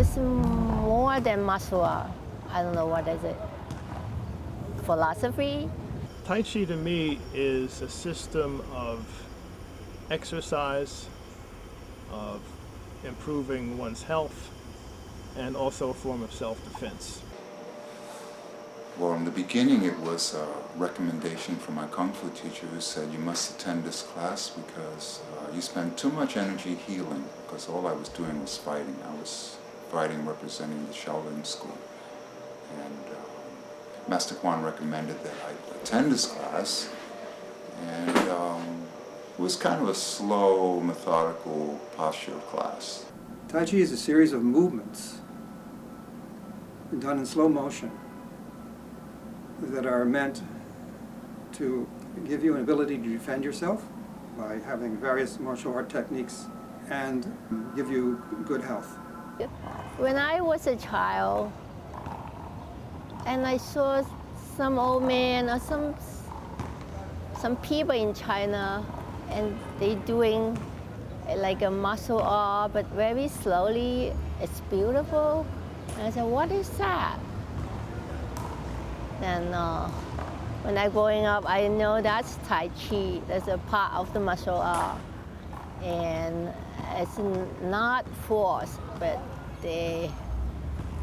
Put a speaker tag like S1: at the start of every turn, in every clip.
S1: is more than martial art. I don't know what is it. Philosophy.
S2: Tai Chi to me is a system of exercise, of improving one's health, and also a form of self-defense.
S3: Well, in the beginning it was a recommendation from my Kung Fu teacher who said you must attend this class because you spend too much energy healing, because all I was doing was fighting. I was fighting representing the Shaolin school. And Master Kwan recommended that I attend this class, and it was kind of a slow, methodical posture class.
S4: Tai Chi is a series of movements done in slow motion that are meant to give you an ability to defend yourself by having various martial art techniques and give you good health.
S1: When I was a child and I saw some old man or some people in China and they doing like a martial art but very slowly, it's beautiful. And I said, what is that? Then when I growing up, I know that's Tai Chi. That's a part of the martial art. And it's not force, but they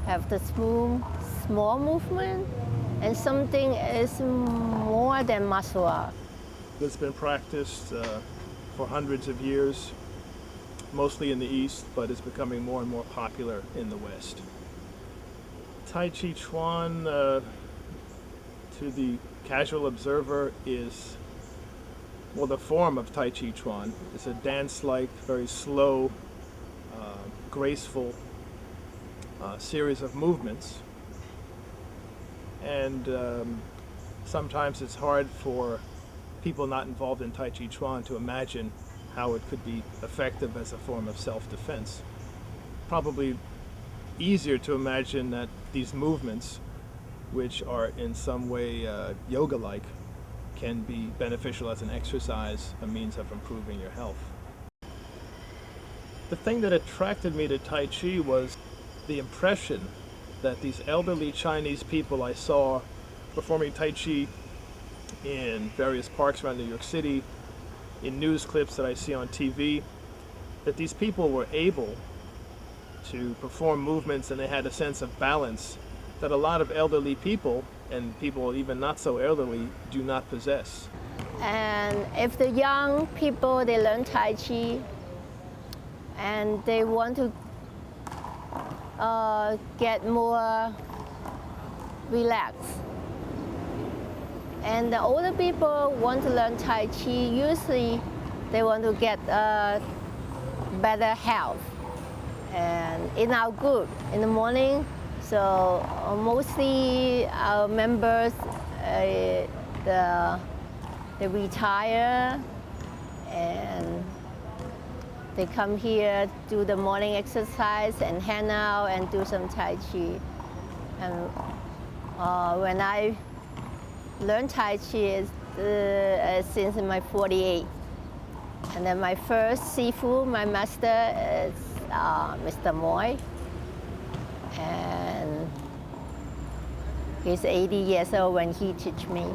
S1: have the small movement, and something is more than martial art.
S2: It's been practiced for hundreds of years, mostly in the East, but it's becoming more and more popular in the West. Tai Chi Chuan, to the casual observer, is, well, the form of Tai Chi Chuan is a dance-like, very slow, graceful series of movements. And sometimes it's hard for people not involved in Tai Chi Chuan to imagine how it could be effective as a form of self-defense. Probably easier to imagine that these movements, which are in some way yoga-like, can be beneficial as an exercise, a means of improving your health. The thing that attracted me to Tai Chi was the impression that these elderly Chinese people I saw performing Tai Chi in various parks around New York City, in news clips that I see on TV, that these people were able to perform movements and they had a sense of balance that a lot of elderly people, and people even not so elderly, do not possess.
S1: And if the young people, they learn Tai Chi and they want to get more relaxed. And the older people want to learn Tai Chi, usually they want to get better health. And in our group, in the morning, so mostly our members, they retire and they come here, do the morning exercise and hang out and do some Tai Chi. And when I learned Tai Chi since my 48. And then my first Sifu, my master, is Mr. Moy. And he's 80 years old when he teach me.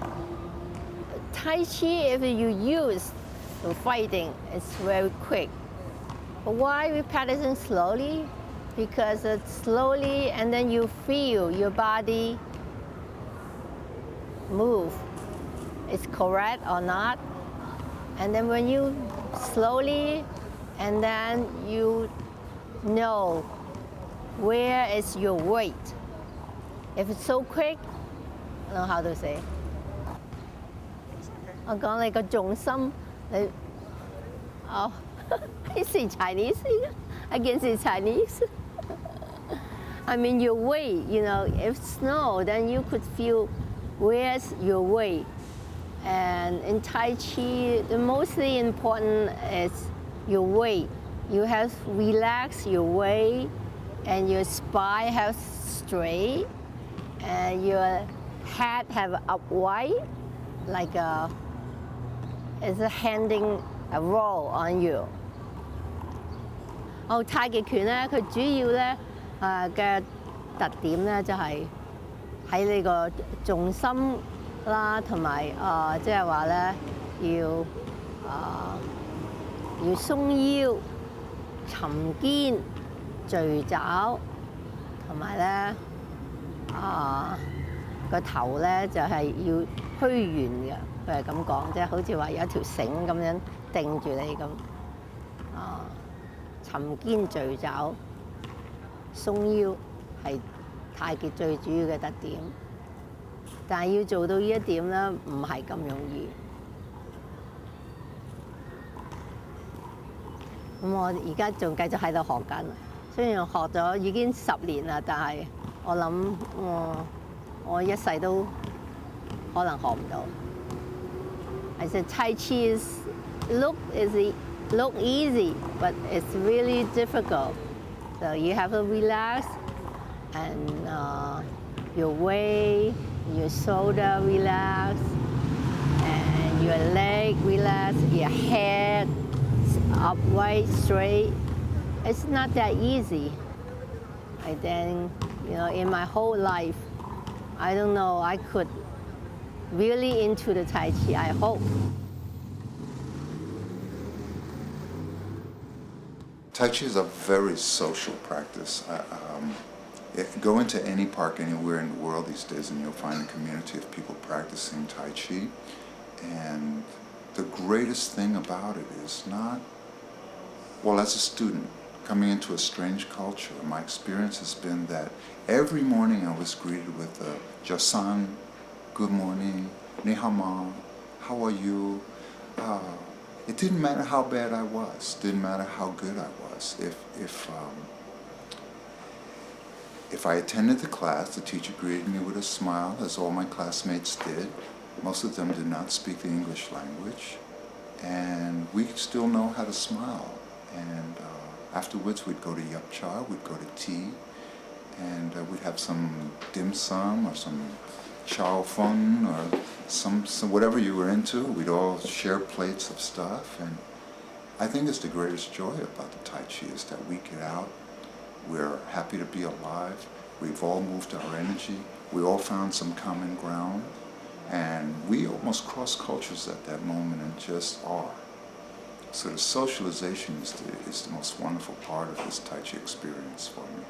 S1: Tai Chi, if you use for fighting, it's very quick. But why we practicing slowly? Because it's slowly, and then you feel your body move. It's correct or not. And then when you slowly, and then you know where is your weight. If it's so quick, I don't know how to say. 我講你個重心，你I say Chinese, I can say Chinese. I mean your weight, you know, if snow, then you could feel where's your weight. And in Tai Chi, the mostly important is your weight. You have to relax your weight, and your spine has straight, and your head have upright, like it's handing a roll on you. 太極拳咧，佢主要咧嘅特點咧，就係喺你個重心啦，同埋即係話咧要鬆腰、沉肩、聚爪，同埋咧個頭咧就係要虛圓嘅，佢係咁講，即係好似話有一條繩咁樣定住你咁。沉肩聚爪、鬆腰係太極最主要嘅特點，但係要做到呢一點咧，唔係咁容易。咁我而家仲繼續喺度學緊，雖然學咗已經10年啦，但係我諗我一世都可能學唔到。I said Tai Chi look easy, but it's really difficult. So you have to relax, and your weight, your shoulder relax, and your leg relax, your head upright, straight. It's not that easy. And then, in my whole life, I don't know, I could really into the Tai Chi, I hope.
S3: Tai Chi is a very social practice. Go into any park anywhere in the world these days and you'll find a community of people practicing Tai Chi. And the greatest thing about it is not, well, as a student coming into a strange culture, my experience has been that every morning I was greeted with a Josan, good morning, Ni hao ma, how are you? It didn't matter how bad I was, didn't matter how good I was. If I attended the class, the teacher greeted me with a smile, as all my classmates did. Most of them did not speak the English language, and we still know how to smile. And afterwards we'd go to Yup Cha, we'd go to tea, and we'd have some dim sum or some chow fun or some whatever you were into. We'd all share plates of stuff, and I think it's the greatest joy about the Tai Chi is that we get out, we're happy to be alive, we've all moved our energy, we all found some common ground, and we almost cross cultures at that moment and just are. So the socialization is the most wonderful part of this Tai Chi experience for me.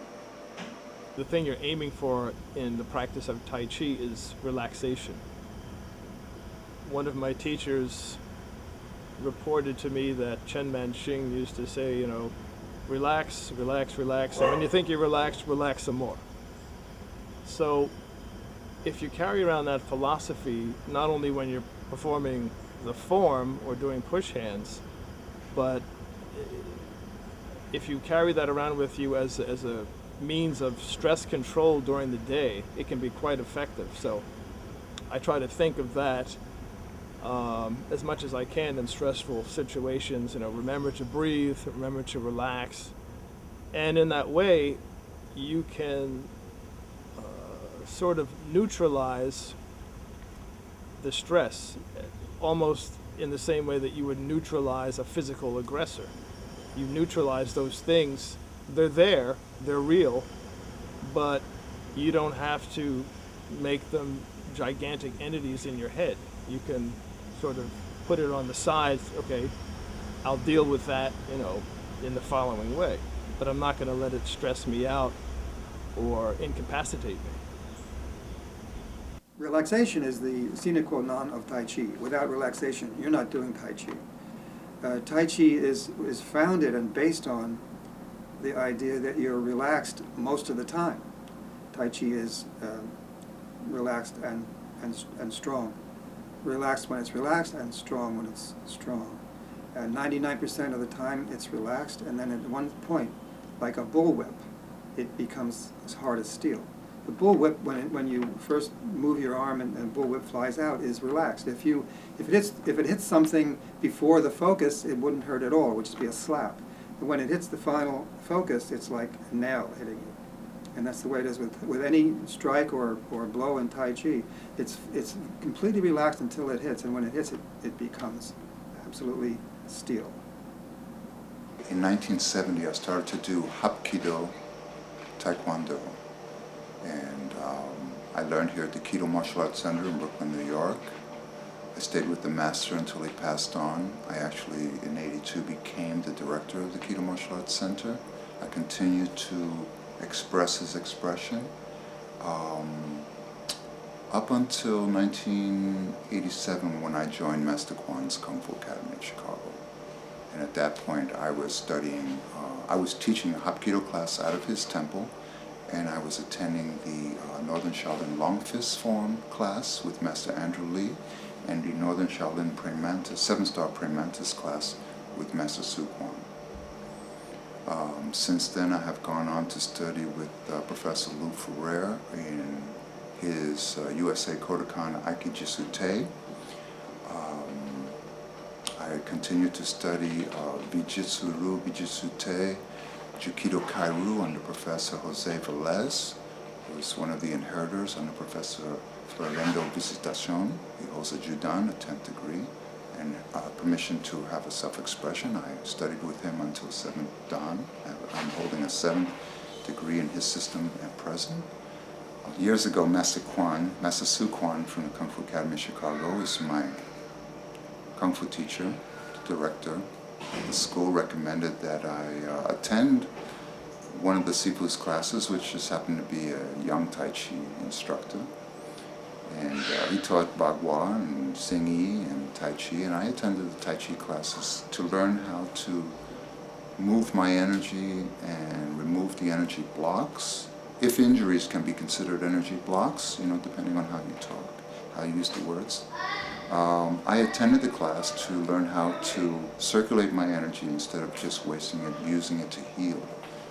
S2: The thing you're aiming for in the practice of Tai Chi is relaxation. One of my teachers reported to me that Chen Man-shing used to say, relax, relax, relax, and when you think you're relaxed, relax some more. So if you carry around that philosophy, not only when you're performing the form or doing push hands, but if you carry that around with you as a means of stress control during the day, it can be quite effective. So I try to think of that as much as I can in stressful situations. Remember to breathe, remember to relax, and in that way you can sort of neutralize the stress, almost in the same way that you would neutralize a physical aggressor. You neutralize those things. They're there, they're real, but you don't have to make them gigantic entities in your head. You can sort of put it on the side. Okay, I'll deal with that, in the following way, but I'm not going to let it stress me out or incapacitate me.
S4: Relaxation is the sine qua non of Tai Chi. Without relaxation, you're not doing Tai Chi. Tai Chi is founded and based on the idea that you're relaxed most of the time. Tai Chi is relaxed and strong. Relaxed when it's relaxed and strong when it's strong. 99% of the time it's relaxed, and then at one point, like a bullwhip, it becomes as hard as steel. The bullwhip, when you first move your arm and bullwhip flies out, is relaxed. If it hits something before the focus, it wouldn't hurt at all. It would just be a slap. But when it hits the final focus, it's like a nail hitting you. And that's the way it is with any strike or blow in Tai Chi. It's completely relaxed until it hits, and when it hits, it becomes absolutely steel.
S3: In 1970, I started to do Aikido Tai Taekwondo. And I learned here at the Aikido Martial Arts Center in Brooklyn, New York. I stayed with the master until he passed on. I actually, in '82, became the director of the Aikido Martial Arts Center. I continued to express his expression up until 1987 when I joined Master Kwan's Kung Fu Academy in Chicago. And at that point I was studying, I was teaching a Hapkido class out of his temple, and I was attending the Northern Shaolin Long Fist form class with Master Andrew Lee, and the Northern Shaolin Praying Mantis, 7-star Praying Mantis class with Master Su Kwan. Since then I have gone on to study with Professor Lou Ferrer in his USA Kodokan Aikido Tei. I continue to study Bijitsu-Ru, Bijitsu-Te, Jukido Kairu under Professor Jose Velez, who is one of the inheritors under Professor Florendo Visitacion. He holds a Judan, a 10th degree, and permission to have a self-expression. I studied with him until 7th Dan. I'm holding a 7th degree in his system at present. Years ago, Master Su Kwan from the Kung Fu Academy of Chicago is my Kung Fu teacher, director. The school recommended that I attend one of the Sifu's classes, which just happened to be a young Tai Chi instructor. And he taught Bagua and Xingyi and Tai Chi, and I attended the Tai Chi classes to learn how to move my energy and remove the energy blocks. If injuries can be considered energy blocks, you know, depending on how you talk, how you use the words. I attended the class to learn how to circulate my energy instead of just wasting it, using it to heal.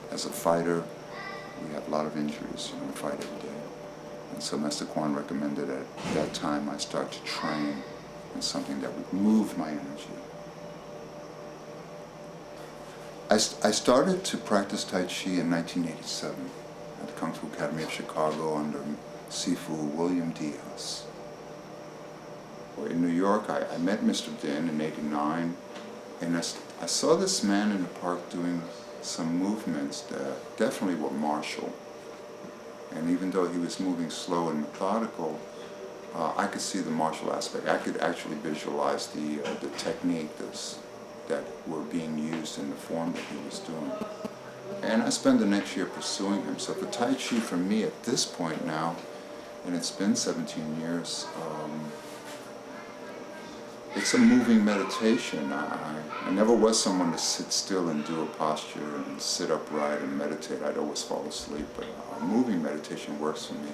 S3: As a fighter, we have a lot of injuries, you know, we fight every day. And so Master Kwan recommended at that time I start to train in something that would move my energy. I started to practice Tai Chi in 1987 at the Kung Fu Academy of Chicago under Sifu William Diaz. In New York, I met Mr. Din in '89, and I saw this man in the park doing some movements that definitely were martial. And even though he was moving slow and methodical, I could see the martial aspect. I could actually visualize the techniques that were being used in the form that he was doing. And I spent the next year pursuing him. So for Tai Chi, for me at this point now, and it's been 17 years, it's a moving meditation. I never was someone to sit still and do a posture and sit upright and meditate. I'd always fall asleep, but moving meditation works for me.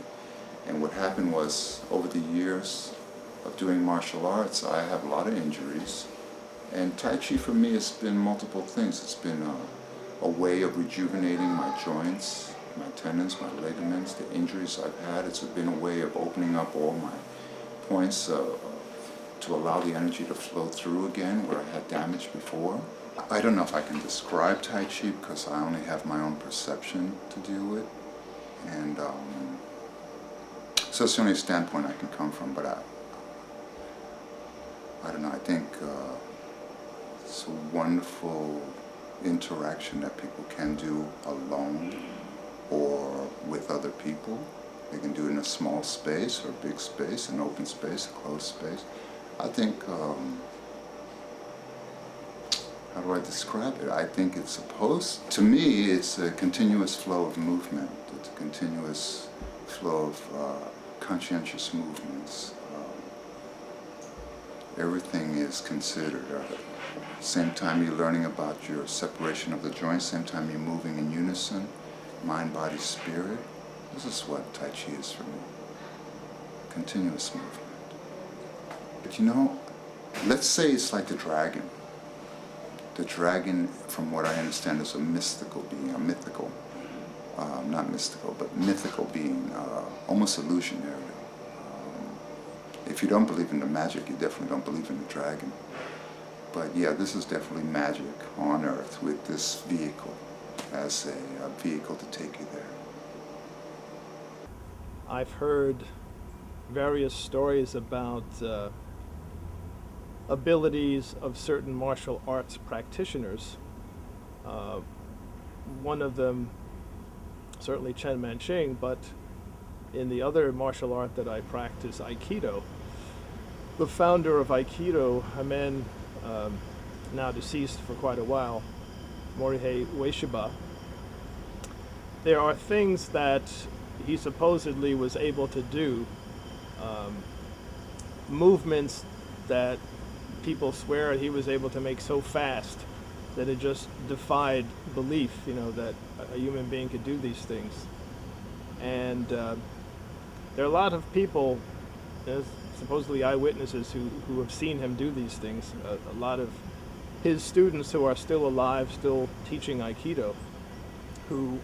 S3: And what happened was, over the years of doing martial arts, I have a lot of injuries. And Tai Chi for me has been multiple things. It's been a way of rejuvenating my joints, my tendons, my ligaments, the injuries I've had. It's been a way of opening up all my points to allow the energy to flow through again where I had damage before. I don't know if I can describe Tai Chi because I only have my own perception to deal with. And so it's the only standpoint I can come from, but I don't know, I think it's a wonderful interaction that people can do alone or with other people. They can do it in a small space or a big space, an open space, a closed space. I think, how do I describe it? I think it's supposed, to me, it's a continuous flow of movement. It's a continuous flow of conscientious movements. Everything is considered. Same time you're learning about your separation of the joints, same time you're moving in unison, mind, body, spirit. This is what Tai Chi is for me. Continuous movement. But you know, let's say it's like the dragon. The dragon, from what I understand, is a mystical being, not mystical, but mythical being, almost illusionary. If you don't believe in the magic, you definitely don't believe in the dragon. But yeah, this is definitely magic on Earth with this vehicle as a vehicle to take you there.
S2: I've heard various stories about abilities of certain martial arts practitioners. One of them certainly Chen Manching, but in the other martial art that I practice, Aikido, the founder of Aikido, a man now deceased for quite a while, Morihei Ueshiba, there are things that he supposedly was able to do, movements that people swear he was able to make so fast that it just defied belief, that a human being could do these things. And there are a lot of people, supposedly eyewitnesses, who have seen him do these things. A lot of his students who are still alive, still teaching Aikido, who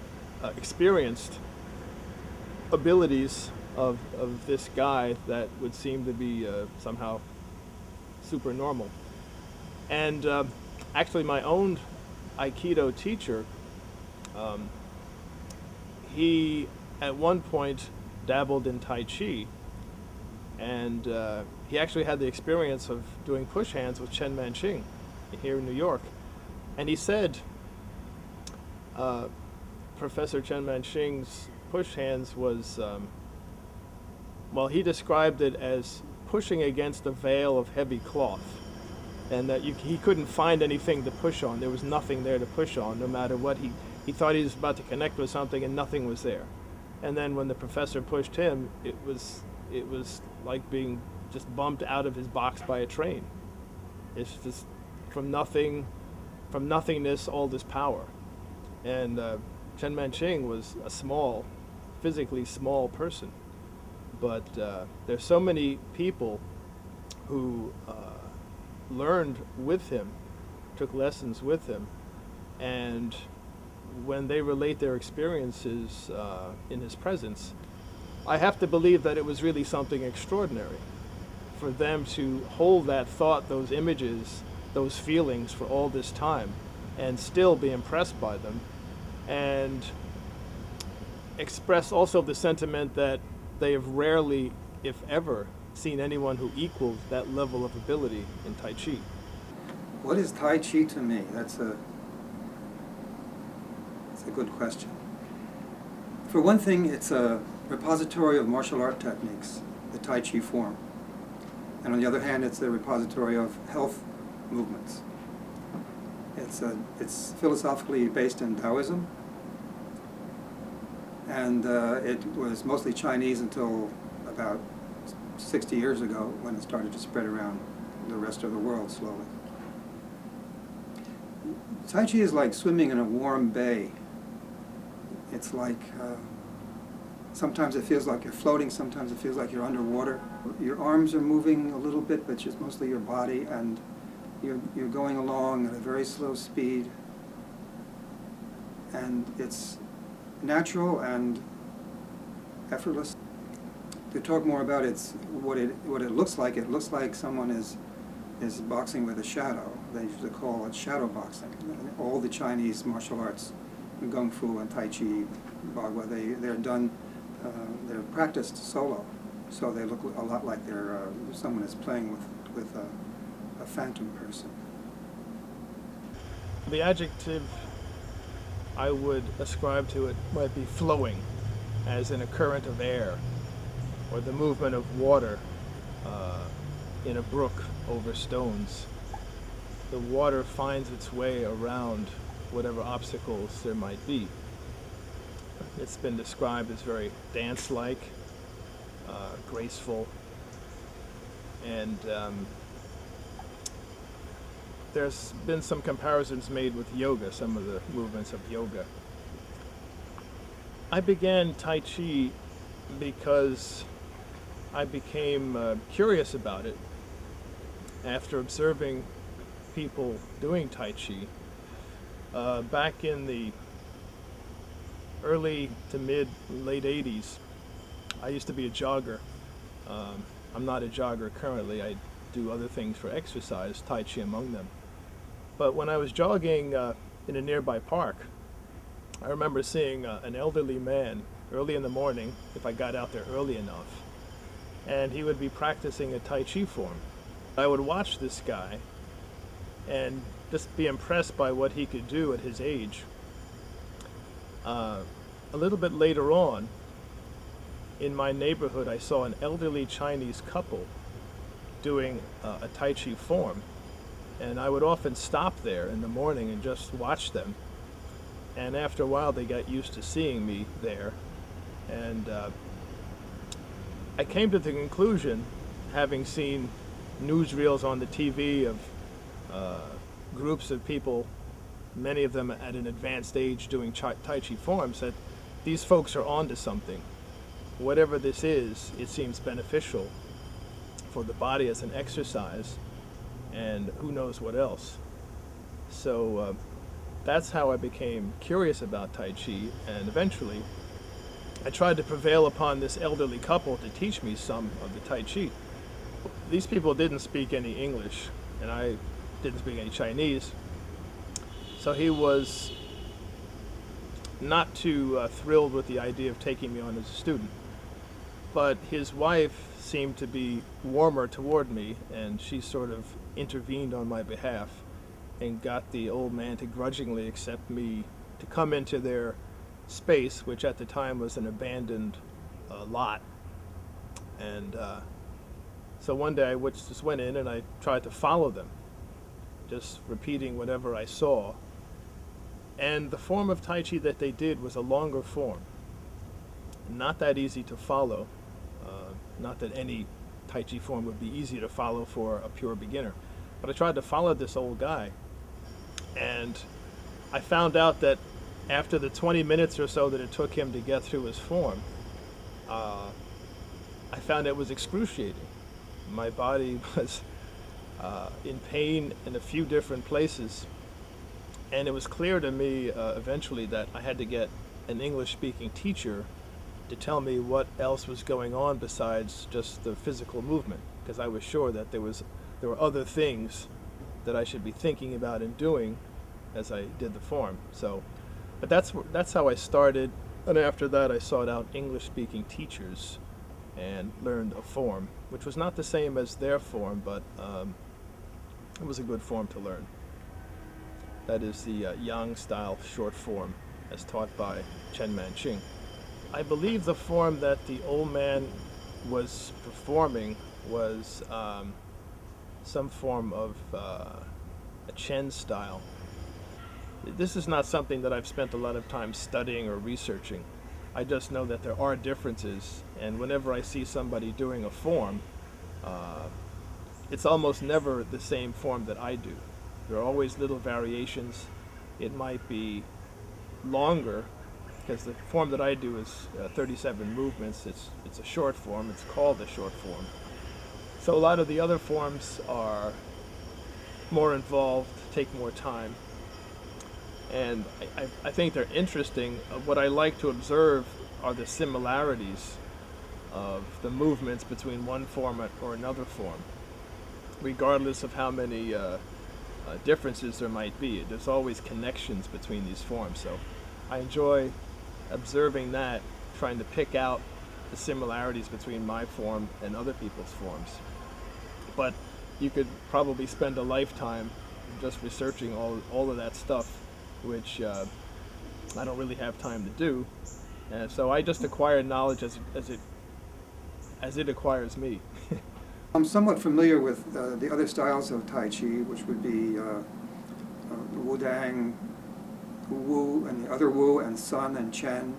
S2: experienced abilities of this guy that would seem to be somehow super normal. And actually my own Aikido teacher, he at one point dabbled in Tai Chi, and he actually had the experience of doing push hands with Chen Manching here in New York. And he said Professor Chen Manching's push hands was, he described it as pushing against a veil of heavy cloth, and that he couldn't find anything to push on. There was nothing there to push on, no matter what. He thought he was about to connect with something and nothing was there. And then when the professor pushed him, it was like being just bumped out of his box by a train. It's just from nothingness, all this power. And Chen Manching was a physically small person. But there's so many people who learned with him, took lessons with him, and when they relate their experiences in his presence, I have to believe that it was really something extraordinary for them to hold that thought, those images, those feelings for all this time and still be impressed by them, and express also the sentiment that they have rarely, if ever, seen anyone who equals that level of ability in Tai Chi.
S4: What is Tai Chi to me? That's a good question. For one thing, it's a repository of martial art techniques, the Tai Chi form. And on the other hand, it's a repository of health movements. It's philosophically based in Taoism, and it was mostly Chinese until about 60 years ago, when it started to spread around the rest of the world slowly. Tai Chi is like swimming in a warm bay. It's like, sometimes it feels like you're floating, sometimes it feels like you're underwater. Your arms are moving a little bit, but just mostly your body, and you're going along at a very slow speed. And it's natural and effortless. To talk more about what it looks like someone is boxing with a shadow. They usually call it shadow boxing. All the Chinese martial arts, Kung Fu and Tai Chi, Bagua, they're practiced solo, so they look a lot like someone is playing with a phantom person.
S2: The adjective I would ascribe to it might be flowing, as in a current of air, or the movement of water in a brook over stones. The water finds its way around whatever obstacles there might be. It's been described as very dance-like, graceful, and there's been some comparisons made with yoga, some of the movements of yoga. I began Tai Chi because I became curious about it after observing people doing Tai Chi back in the early to late 80s. I used to be a jogger. I'm not a jogger currently. I do other things for exercise, Tai Chi among them. But when I was jogging in a nearby park, I remember seeing an elderly man early in the morning, if I got out there early enough, and he would be practicing a Tai Chi form. I would watch this guy and just be impressed by what he could do at his age. a little bit later on, in my neighborhood, I saw an elderly Chinese couple doing a Tai Chi form. And I would often stop there in the morning and just watch them. And after a while, they got used to seeing me there. And I came to the conclusion, having seen newsreels on the TV of groups of people, many of them at an advanced age doing Tai Chi forms, that these folks are onto something. Whatever this is, it seems beneficial for the body as an exercise, and who knows what else. So that's how I became curious about Tai Chi, and eventually I tried to prevail upon this elderly couple to teach me some of the Tai Chi. These people didn't speak any English, and I didn't speak any Chinese, so he was not too thrilled with the idea of taking me on as a student. But his wife seemed to be warmer toward me, and she sort of intervened on my behalf and got the old man to grudgingly accept me to come into their space, which at the time was an abandoned lot. And so one day I just went in and I tried to follow them, just repeating whatever I saw. And the form of Tai Chi that they did was a longer form, not that easy to follow. Not that any Tai Chi form would be easy to follow for a pure beginner. But I tried to follow this old guy, and I found out that after the 20 minutes or so that it took him to get through his form, I found it was excruciating. My body was in pain in a few different places, and it was clear to me eventually that I had to get an English-speaking teacher to tell me what else was going on besides just the physical movement, because I was sure that there were other things that I should be thinking about and doing as I did the form. So, but that's how I started, and after that I sought out English-speaking teachers and learned a form, which was not the same as their form, but it was a good form to learn. That is the Yang style short form, as taught by Ken Van Sickle. I believe the form that the old man was performing was some form of a Chen style. This is not something that I've spent a lot of time studying or researching. I just know that there are differences, and whenever I see somebody doing a form, it's almost never the same form that I do. There are always little variations. It might be longer, because the form that I do is 37 movements. It's a short form. It's called a short form. So a lot of the other forms are more involved, take more time. And I think they're interesting. What I like to observe are the similarities of the movements between one form or another form, regardless of how many differences there might be. There's always connections between these forms. So I enjoy observing that, trying to pick out the similarities between my form and other people's forms. But you could probably spend a lifetime just researching all of that stuff, which I don't really have time to do. And so I just acquire knowledge as it acquires me.
S4: I'm somewhat familiar with the other styles of Tai Chi, which would be Wudang, Wu, and the other Wu, and Sun and Chen,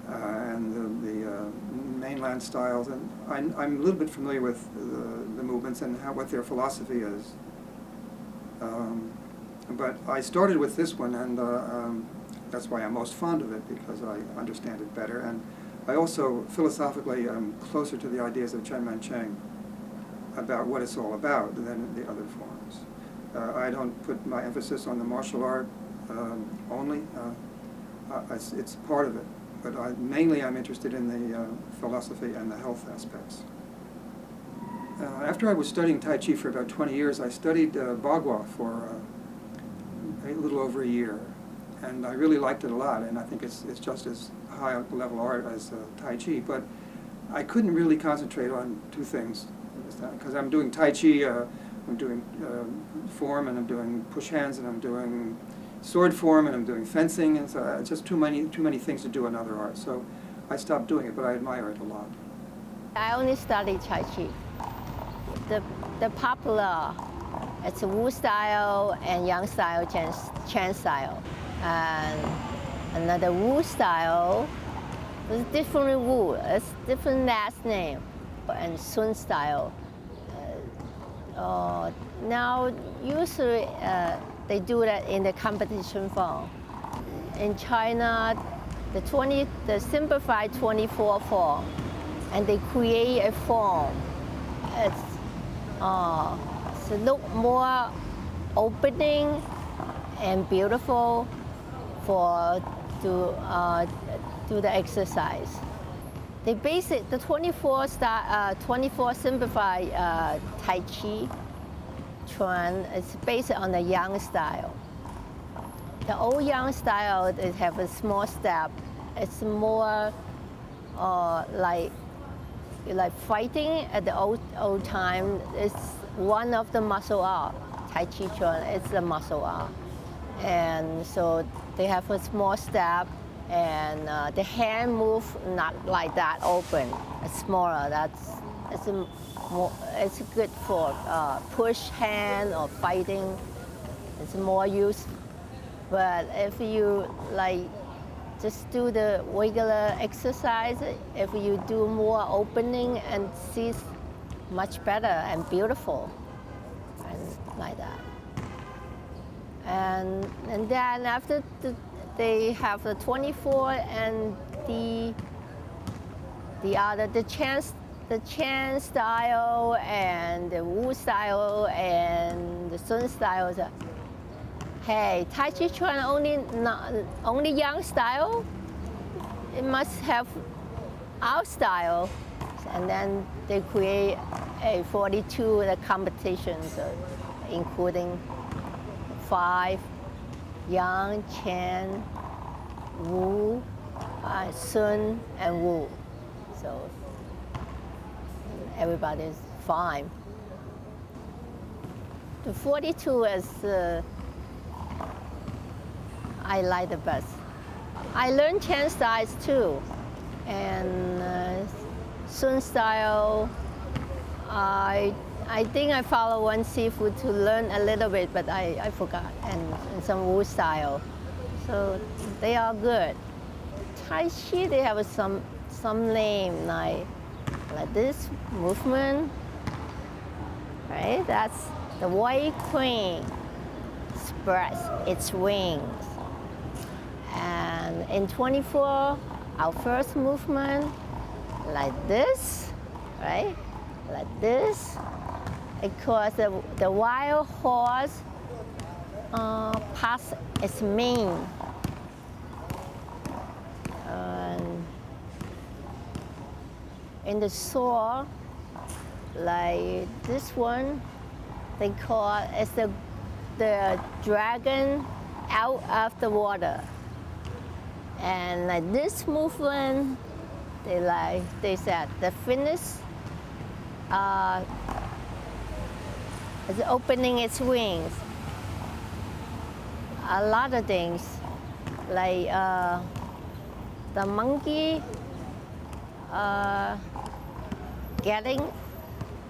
S4: and the mainland styles. And I'm a little bit familiar with the movements and what their philosophy is. But I started with this one, and that's why I'm most fond of it, because I understand it better. And I also, philosophically, am closer to the ideas of Chen Man Cheng about what it's all about than the other forms. I don't put my emphasis on the martial art only. It's part of it. But mainly I'm interested in the philosophy and the health aspects. After I was studying Tai Chi for about 20 years, I studied Bagua for a little over a year. And I really liked it a lot, and I think it's just as high a level art as Tai Chi. But I couldn't really concentrate on two things, because I'm doing Tai Chi, I'm doing form, and I'm doing push hands, and I'm doing sword form, and I'm doing fencing, and so it's just too many things to do another art. So I stopped doing it, but I admire it a lot.
S1: I only study Tai Chi. The popular, it's Wu style and Yang style, Chan style. And another Wu style is different Wu, it's different last name. And Sun style. Now, usually they do that in the competition form. In China, the simplified 24 form, and they create a form. It's look more opening and beautiful to do the exercise. They base it, the 24 simplified Tai Chi trend is based on the Yang style. The old Yang style, they have a small step. It's more like fighting at the old time. It's one of the martial art. Tai Chi Chuan, it's a martial art. And so they have a small step, and the hand move not like that open. It's smaller. It's good for push hand or fighting. It's more used. But if you just do the regular exercise, if you do more opening and see much better and beautiful, and like that. And then after they have the 24 and the Chan style and the Wu style and the Sun style. Hey, Tai Chi Chuan only Yang style. It must have our style, and then they create a 42 the competitions, including 5 Yang, Chan, Wu, Sun, and Wu. So everybody's fine. The 42 is I like the best. I learned Chan styles too, and Sun style. I think I follow one Sifu to learn a little bit, but I forgot, and some Wu style. So they are good. Tai Chi, they have some name like this movement, right? That's the White Queen spreads its wings. And in 24, our first movement, like this, right? Like this. Because the wild horse pass its mane. In the sword, like this one, they call it's the dragon out of the water. And like this movement, they said the finish is opening its wings. A lot of things, like the monkey getting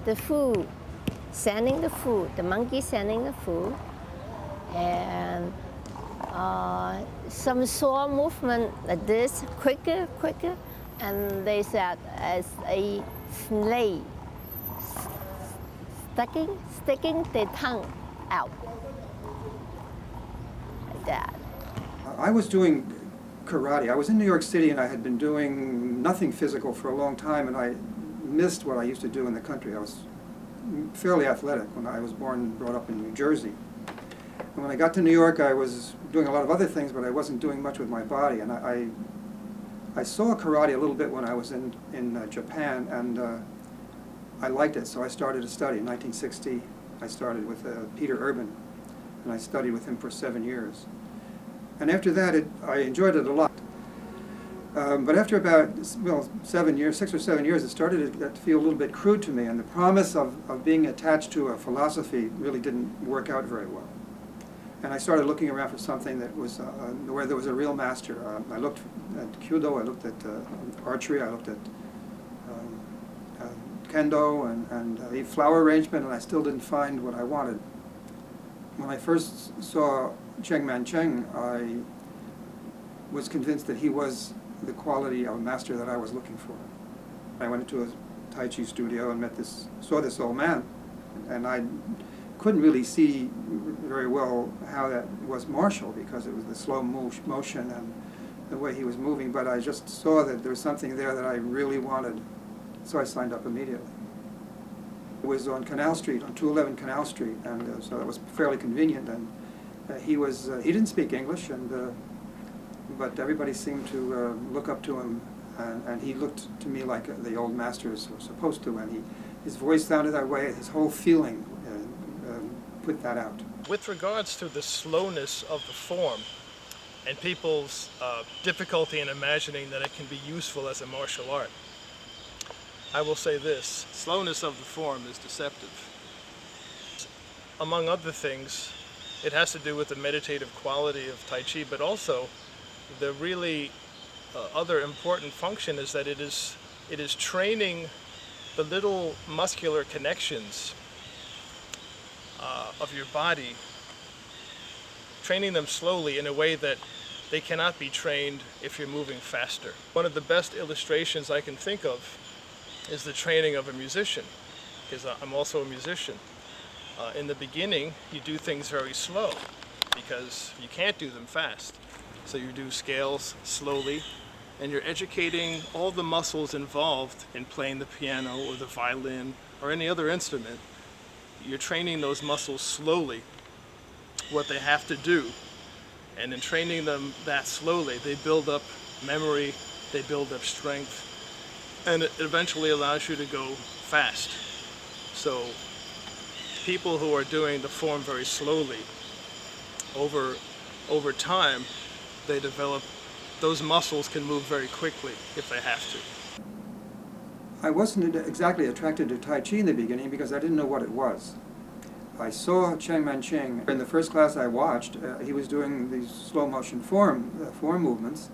S1: the food, sending the food, the monkey sending the food, and some sword movement like this, quicker, and they said as a snake sticking the tongue out, like that.
S4: I was doing karate. I was in New York City, and I had been doing nothing physical for a long time, and I missed what I used to do in the country. I was fairly athletic when I was born and brought up in New Jersey. And when I got to New York, I was doing a lot of other things, but I wasn't doing much with my body. And I saw karate a little bit when I was in Japan, and I liked it, so I started to study. In 1960, I started with Peter Urban, and I studied with him for 7 years. And after that, I enjoyed it a lot. But after about 6 or 7 years, it started to feel a little bit crude to me, and the promise of being attached to a philosophy really didn't work out very well. And I started looking around for something that was where there was a real master. I looked at Kyudo, I looked at archery, I looked at kendo and flower arrangement, and I still didn't find what I wanted. When I first saw Cheng Man-cheng, I was convinced that he was the quality of master that I was looking for. I went into a Tai Chi studio and saw this old man, and I couldn't really see very well how that was martial because it was the slow motion and the way he was moving, but I just saw that there was something there that I really wanted, so I signed up immediately. It was on Canal Street, on 211 Canal Street, and so that was fairly convenient, and he didn't speak English, but everybody seemed to look up to him, and he looked to me like the old masters were supposed to, and his voice sounded that way, his whole feeling put that out.
S2: With regards to the slowness of the form and people's difficulty in imagining that it can be useful as a martial art, I will say this: slowness of the form is deceptive. Among other things, it has to do with the meditative quality of Tai Chi, but also the really other important function is that it is training the little muscular connections of your body, training them slowly in a way that they cannot be trained if you're moving faster. One of the best illustrations I can think of is the training of a musician, because I'm also a musician. In the beginning, you do things very slow because you can't do them fast. So you do scales slowly, and you're educating all the muscles involved in playing the piano or the violin or any other instrument. You're training those muscles slowly, what they have to do. And in training them that slowly, they build up memory, they build up strength, and it eventually allows you to go fast. So people who are doing the form very slowly, over time, they develop, those muscles can move very quickly if they have to.
S4: I wasn't exactly attracted to Tai Chi in the beginning because I didn't know what it was. I saw Cheng Man-cheng. In the first class I watched, he was doing these slow motion form movements,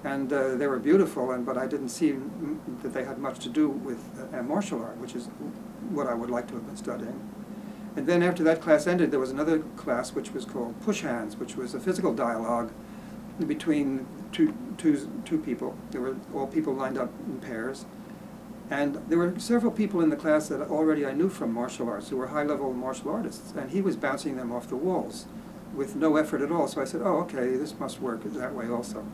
S4: and they were beautiful, but I didn't see that they had much to do with martial art, which is what I would like to have been studying. And then after that class ended, there was another class which was called Push Hands, which was a physical dialogue between two people. There were all people lined up in pairs. And there were several people in the class that already I knew from martial arts who were high-level martial artists, and he was bouncing them off the walls with no effort at all. So I said, oh, okay, this must work that way also.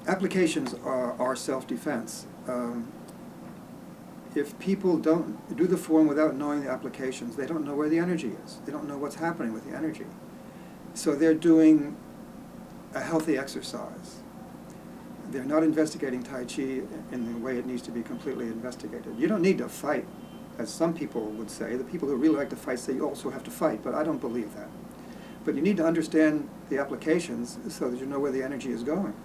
S4: Applications are self-defense. If people don't do the form without knowing the applications, they don't know where the energy is. They don't know what's happening with the energy. So they're doing a healthy exercise. They're not investigating Tai Chi in the way it needs to be completely investigated. You don't need to fight, as some people would say. The people who really like to fight say you also have to fight, but I don't believe that. But you need to understand the applications so that you know where the energy is going.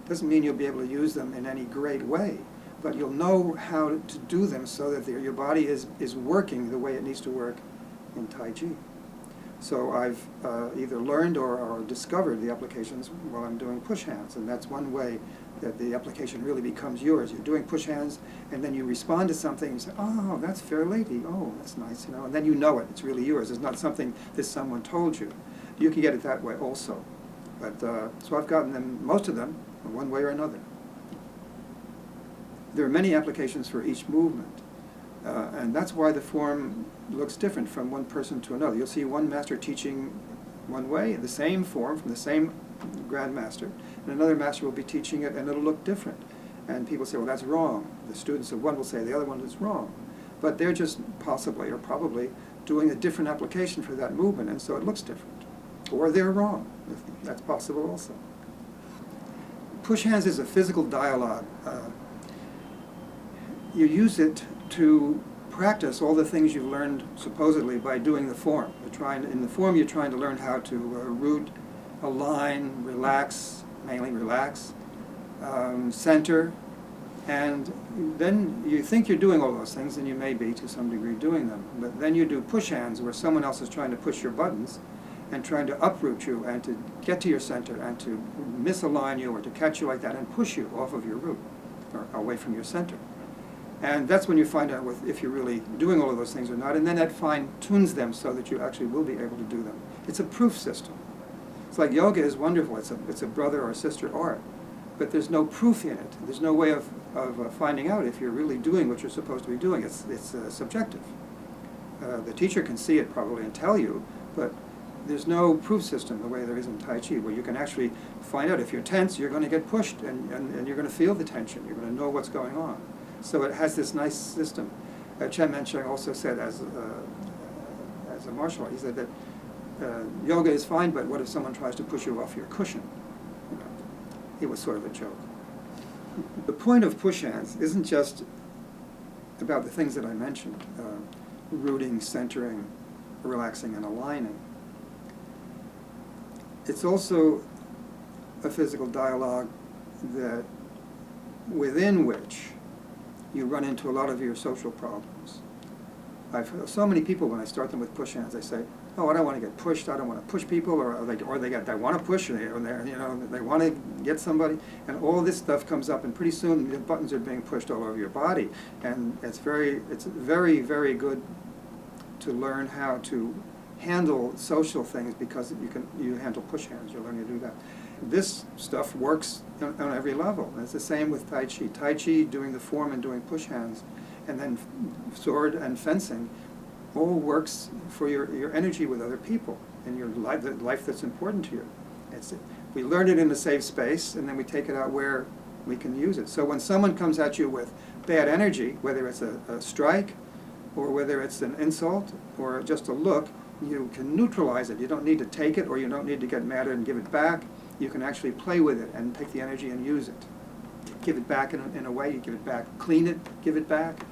S4: Doesn't mean you'll be able to use them in any great way, but you'll know how to do them so that your body is working the way it needs to work in Tai Chi. So I've either learned or discovered the applications while I'm doing push hands, and that's one way that the application really becomes yours. You're doing push hands, and then you respond to something, and you say, oh, that's Fair Lady, oh, that's nice, you know, and then you know it, it's really yours. It's not something that someone told you. You can get it that way also. But, so I've gotten them, most of them, one way or another. There are many applications for each movement, and that's why the form looks different from one person to another. You'll see one master teaching one way, the same form from the same Grand Master, and another master will be teaching it and it'll look different. And people say, well, that's wrong. The students of one will say the other one is wrong. But they're just possibly or probably doing a different application for that movement, and so it looks different. Or they're wrong. That's possible also. Push hands is a physical dialogue. You use it to practice all the things you've learned supposedly by doing the form. In the form you're trying to learn how to root, align, relax, mainly relax, center, And then you think you're doing all those things, and you may be to some degree doing them. But then you do push hands where someone else is trying to push your buttons and trying to uproot you and to get to your center and to misalign you or to catch you like that and push you off of your root or away from your center. And that's when you find out if you're really doing all of those things or not. And then that fine-tunes them so that you actually will be able to do them. It's a proof system. It's like yoga is wonderful. It's a brother or sister art. But there's no proof in it. There's no way of finding out if you're really doing what you're supposed to be doing. It's subjective. The teacher can see it probably and tell you, but there's no proof system the way there is in Tai Chi, where you can actually find out if you're tense, you're going to get pushed, and you're going to feel the tension. You're going to know what's going on. So it has this nice system. Chen Mencheng also said, as a martial art, he said that yoga is fine, but what if someone tries to push you off your cushion? You know, it was sort of a joke. The point of push hands isn't just about the things that I mentioned, rooting, centering, relaxing, and aligning. It's also a physical dialogue that within which you run into a lot of your social problems. I've heard so many people, when I start them with push hands, they say, "Oh, I don't want to get pushed. I don't want to push people," or they want to push, or they want to get somebody, and all this stuff comes up, and pretty soon the buttons are being pushed all over your body, and it's very, very good to learn how to handle social things, because you handle push hands. You're learning to do that. This stuff works on every level. And it's the same with Tai Chi. Tai Chi, doing the form and doing push hands, and then sword and fencing, all works for your energy with other people and your life, the life that's important to you. We learn it in a safe space, and then we take it out where we can use it. So when someone comes at you with bad energy, whether it's a strike, or whether it's an insult, or just a look, you can neutralize it. You don't need to take it, or you don't need to get mad and give it back. You can actually play with it and take the energy and use it. Give it back in a way. You give it back, clean it, give it back,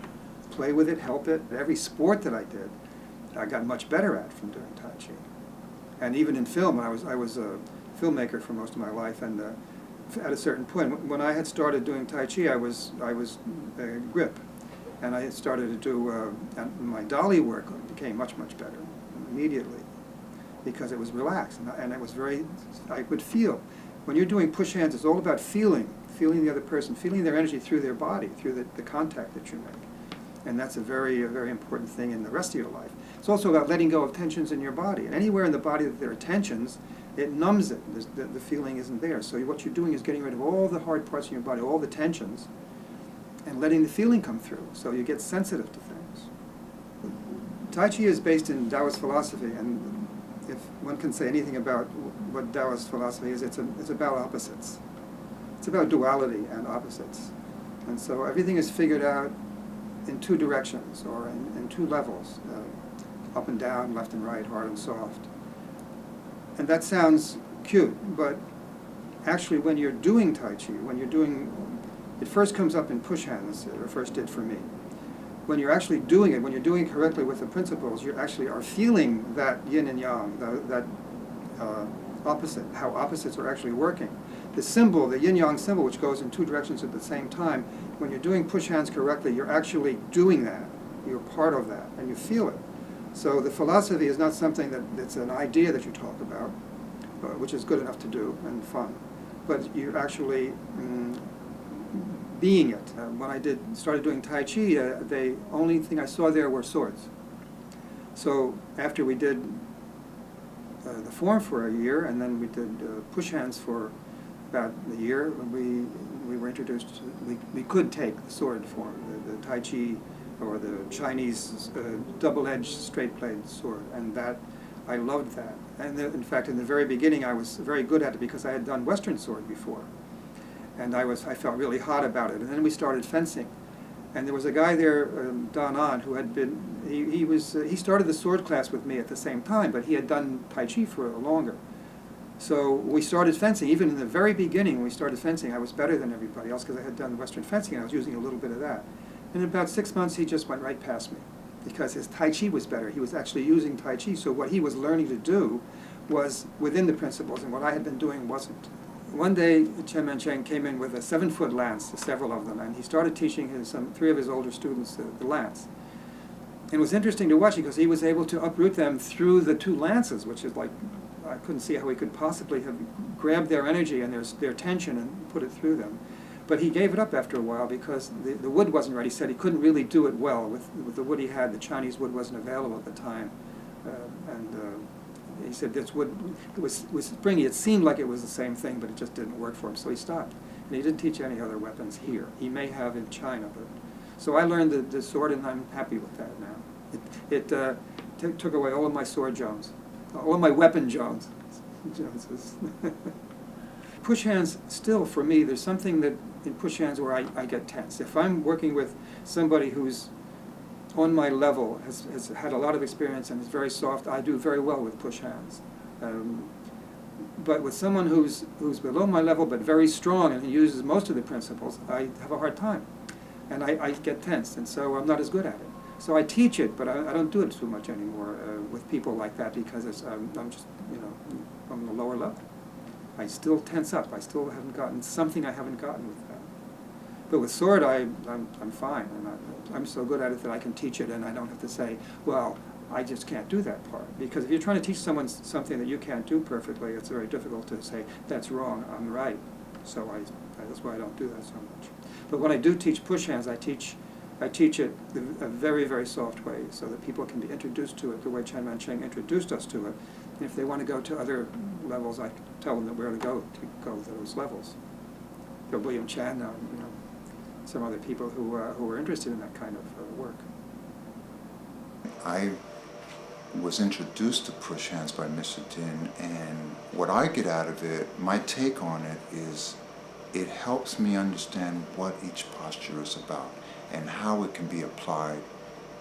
S4: play with it, help it. Every sport that I did, I got much better at from doing Tai Chi. And even in film, I was a filmmaker for most of my life, and at a certain point, when I had started doing Tai Chi, I was grip, and I had started to do my dolly work became much better immediately, because it was relaxed, and it was very, I could feel. When you're doing push hands, it's all about feeling the other person, feeling their energy through their body, through the contact that you make. And that's a very important thing in the rest of your life. It's also about letting go of tensions in your body. And anywhere in the body that there are tensions, it numbs it. The feeling isn't there. So what you're doing is getting rid of all the hard parts in your body, all the tensions, and letting the feeling come through, so you get sensitive to things. Tai Chi is based in Taoist philosophy, and if one can say anything about what Taoist philosophy is, it's about opposites. It's about duality and opposites. And so everything is figured out in two directions, or in two levels, up and down, left and right, hard and soft. And that sounds cute, but actually when you're doing Tai Chi, it first comes up in push hands, or first did for me. When you're actually doing it, when you're doing it correctly with the principles, you actually are feeling that yin and yang, that opposite, how opposites are actually working. The symbol, the yin-yang symbol, which goes in two directions at the same time, when you're doing push hands correctly, you're actually doing that. You're part of that, and you feel it. So the philosophy is not something that's an idea that you talk about, which is good enough to do and fun, but you're actually being it. When I started doing Tai Chi, the only thing I saw there were swords. So after we did the form for a year, and then we did push hands for about a year, we were introduced to, we could take the sword form, the Tai Chi, or the Chinese double-edged straight-bladed sword, and that, I loved that. And in fact, in the very beginning, I was very good at it because I had done Western sword before, and I felt really hot about it. And then we started fencing, and there was a guy there, Don An, who had been, he started the sword class with me at the same time, but he had done Tai Chi for longer. So we started fencing. Even in the very beginning, when we started fencing, I was better than everybody else because I had done Western fencing, and I was using a little bit of that. And in about 6 months, he just went right past me because his Tai Chi was better. He was actually using Tai Chi, so what he was learning to do was within the principles, and what I had been doing wasn't. one day, Chen Mancheng came in with a 7-foot lance, several of them, and he started teaching 3 of his older students the lance. And it was interesting to watch because he was able to uproot them through the 2 lances, which is like, I couldn't see how he could possibly have grabbed their energy and their tension and put it through them. But he gave it up after a while because the wood wasn't ready. He said he couldn't really do it well with the wood he had. The Chinese wood wasn't available at the time. He said this wood was springy. It seemed like it was the same thing, but it just didn't work for him, so he stopped. And he didn't teach any other weapons here. He may have in China, but so I learned the sword, and I'm happy with that now. It took away all of my sword Jones, all of my weapon Joneses. Push hands, still for me, there's something that in push hands where I get tense. If I'm working with somebody who's on my level, has had a lot of experience and is very soft, I do very well with push hands. But with someone who's below my level but very strong and uses most of the principles, I have a hard time. And I get tense, and so I'm not as good at it. So I teach it, but I don't do it too much anymore with people like that because I'm just, on the lower level. I still tense up. I still haven't gotten something I haven't gotten with that. But with sword, I'm fine, and I'm so good at it that I can teach it, and I don't have to say, well, I just can't do that part. Because if you're trying to teach someone something that you can't do perfectly, it's very difficult to say, that's wrong, I'm right. So that's why I don't do that so much. But when I do teach push hands, I teach it a very, very soft way so that people can be introduced to it the way Chen Mancheng introduced us to it. And if they want to go to other levels, I tell them where to go to those levels. But William Chan, some other people who are interested in that kind of work.
S3: I was introduced to push hands by Mr. Din, and what I get out of it, my take on it is it helps me understand what each posture is about and how it can be applied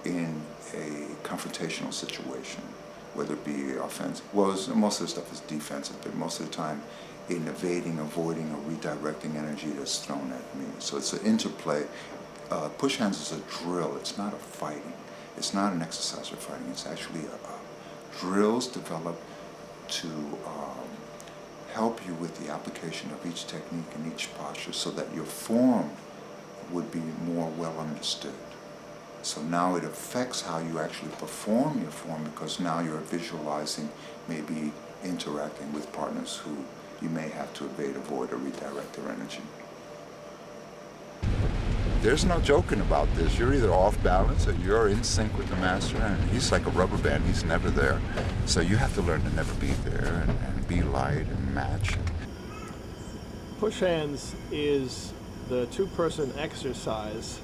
S3: in a confrontational situation, whether it be offensive. Well, most of the stuff is defensive, but most of the time in evading, avoiding, or redirecting energy that's thrown at me. So it's an interplay. Push hands is a drill. It's not a fighting. It's not an exercise for fighting. It's actually drills developed to help you with the application of each technique and each posture so that your form would be more well understood. So now it affects how you actually perform your form because now you're visualizing, maybe interacting with partners who you may have to evade, avoid, or redirect their energy. There's no joking about this. You're either off balance or you're in sync with the master, and he's like a rubber band. He's never there. So you have to learn to never be there and be light and match.
S2: Push hands is the 2-person exercise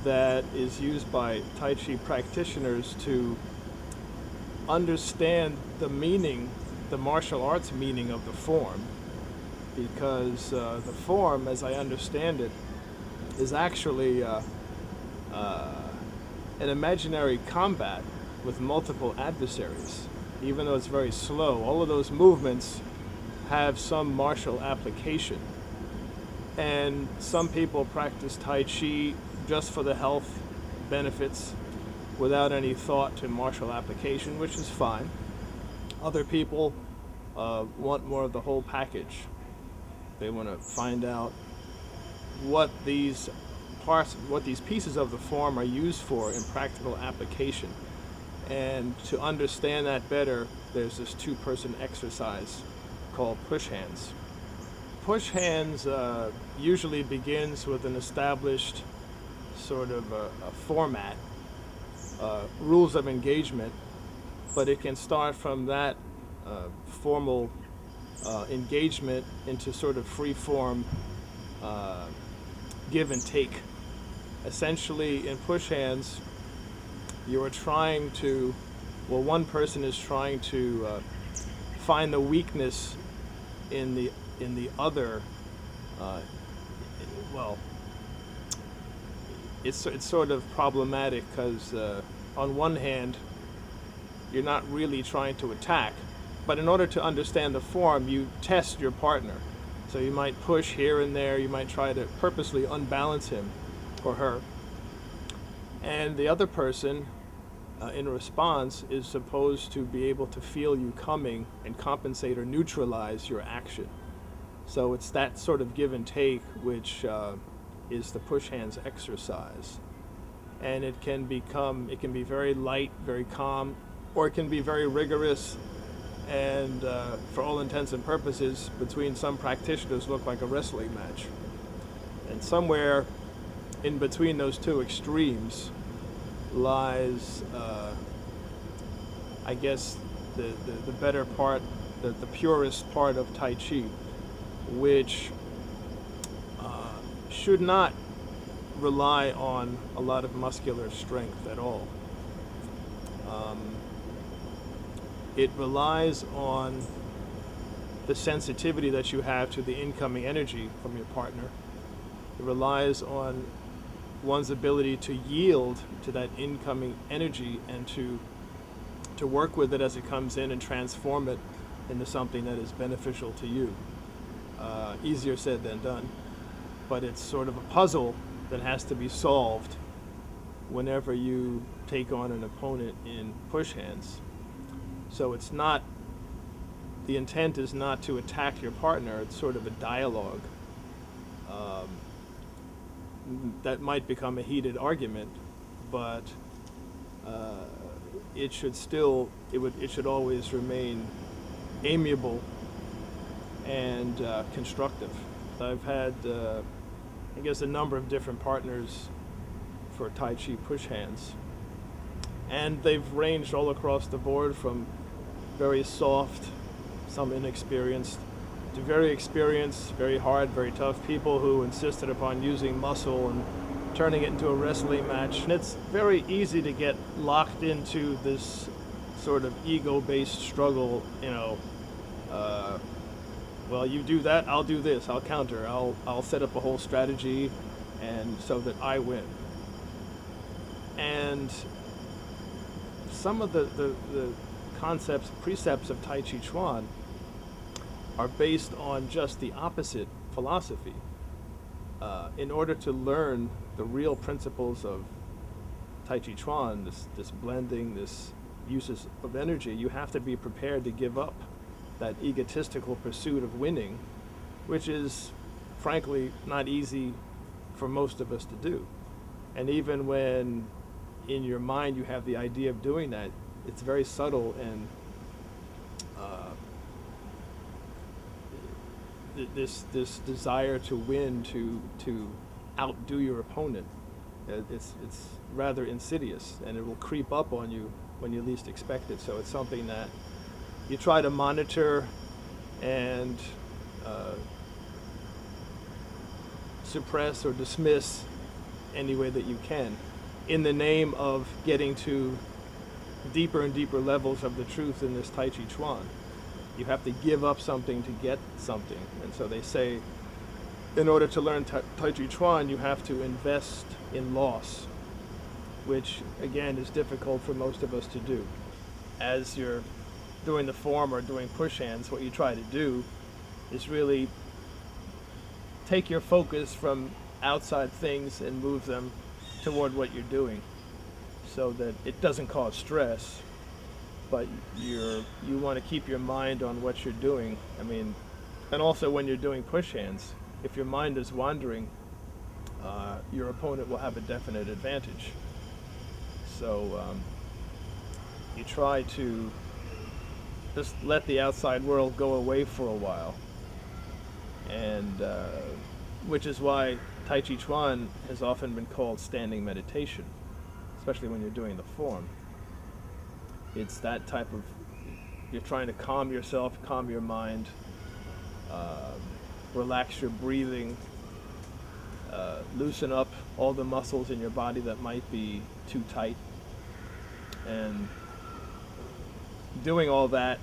S2: that is used by Tai Chi practitioners to understand the meaning, the martial arts meaning of the form, because the form, as I understand it, is actually an imaginary combat with multiple adversaries. Even though it's very slow, all of those movements have some martial application. And some people practice Tai Chi just for the health benefits without any thought to martial application, which is fine. Other people want more of the whole package. They want to find out what these pieces of the form are used for in practical application. And to understand that better, there's this 2-person exercise called push hands. Push hands usually begins with an established sort of a format, rules of engagement, but it can start from that formal engagement into sort of free-form give and take. Essentially, in push hands, you are trying to, one person is trying to find the weakness in the other. It's sort of problematic because on one hand, you're not really trying to attack, but in order to understand the form, you test your partner. So you might push here and there, you might try to purposely unbalance him or her. And the other person, in response, is supposed to be able to feel you coming and compensate or neutralize your action. So it's that sort of give and take which is the push hands exercise. And it can be very light, very calm, or it can be very rigorous, and for all intents and purposes, between some practitioners, look like a wrestling match. And somewhere in between those two extremes lies, I guess, the better part, the purest part of Tai Chi, which should not rely on a lot of muscular strength at all. It relies on the sensitivity that you have to the incoming energy from your partner. It relies on one's ability to yield to that incoming energy and to work with it as it comes in and transform it into something that is beneficial to you. Easier said than done, but it's sort of a puzzle that has to be solved whenever you take on an opponent in push hands. So it's not, the intent is not to attack your partner, it's sort of a dialogue. That might become a heated argument, but it should always remain amiable and constructive. I've had, I guess, a number of different partners for Tai Chi push hands, and they've ranged all across the board from very soft, some inexperienced, to very experienced, very hard, very tough people who insisted upon using muscle and turning it into a wrestling match. And it's very easy to get locked into this sort of ego-based struggle, well, you do that, I'll do this, I'll counter, I'll set up a whole strategy and so that I win. And some of the concepts, precepts of Tai Chi Chuan are based on just the opposite philosophy. In order to learn the real principles of Tai Chi Chuan, this blending, this uses of energy, you have to be prepared to give up that egotistical pursuit of winning, which is frankly not easy for most of us to do. And even when in your mind you have the idea of doing that, it's very subtle, and this desire to win, to outdo your opponent, it's rather insidious, and it will creep up on you when you least expect it. So it's something that you try to monitor and suppress or dismiss any way that you can, in the name of getting to deeper and deeper levels of the truth in this Tai Chi Chuan. You have to give up something to get something. And so they say, in order to learn Tai Chi Chuan, you have to invest in loss, which again is difficult for most of us to do. As you're doing the form or doing push hands, what you try to do is really take your focus from outside things and move them toward what you're doing, so that it doesn't cause stress, but you want to keep your mind on what you're doing. I mean, and also when you're doing push hands, if your mind is wandering, your opponent will have a definite advantage. So you try to just let the outside world go away for a while, and which is why Tai Chi Chuan has often been called standing meditation, especially when you're doing the form. It's that type of, you're trying to calm yourself, calm your mind, relax your breathing, loosen up all the muscles in your body that might be too tight. And doing all that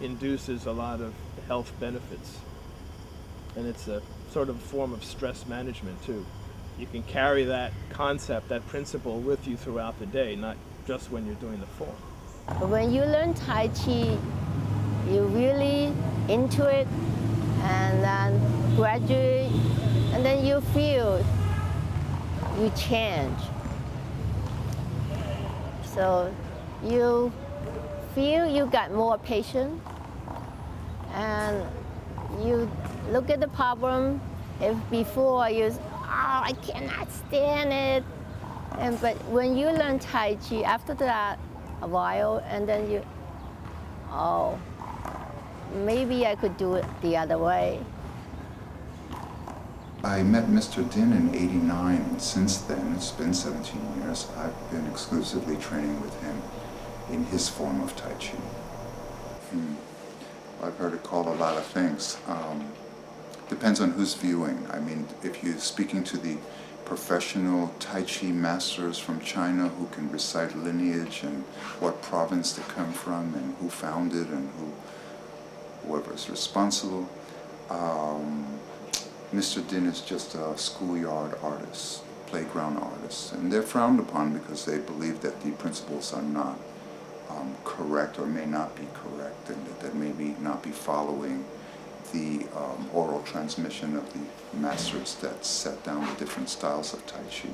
S2: induces a lot of health benefits. And it's a sort of form of stress management too. You can carry that concept, that principle with you throughout the day, not just when you're doing the form.
S1: When you learn Tai Chi, you really into it, and then gradually, and then you feel you change. So you feel you got more patience, and you look at the problem. If before you, oh, I cannot stand it, but when you learn Tai Chi, after that, a while, and then you, oh, maybe I could do it the other way.
S3: I met Mr. Din in '89, and since then, it's been 17 years, I've been exclusively training with him in his form of Tai Chi. I've heard it called a lot of things. Depends on who's viewing. I mean, if you're speaking to the professional Tai Chi masters from China who can recite lineage and what province they come from and who founded and whoever is responsible, Mr. Din is just a schoolyard artist, playground artist, and they're frowned upon because they believe that the principles are not correct or may not be correct, and that maybe not be following the oral transmission of the masters that set down the different styles of Tai Chi.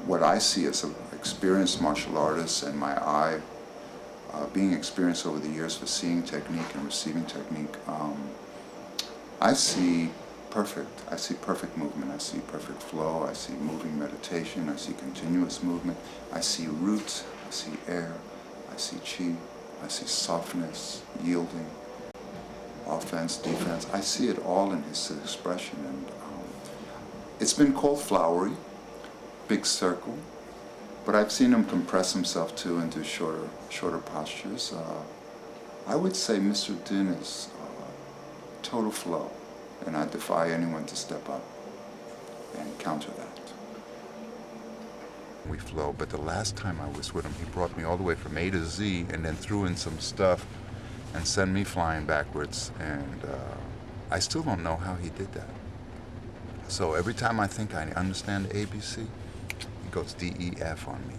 S3: What I see as an experienced martial artist, and my eye being experienced over the years for seeing technique and receiving technique, I see perfect movement, I see perfect flow, I see moving meditation, I see continuous movement, I see roots, I see air, I see chi, I see softness, yielding, offense, defense. I see it all in his expression, and it's been called flowery, big circle, but I've seen him compress himself too into shorter postures. I would say Mr. Din is total flow, and I defy anyone to step up and counter that. We flow, but the last time I was with him, he brought me all the way from A to Z and then threw in some stuff and sent me flying backwards, and I still don't know how he did that. So every time I think I understand ABC, he goes DEF on me.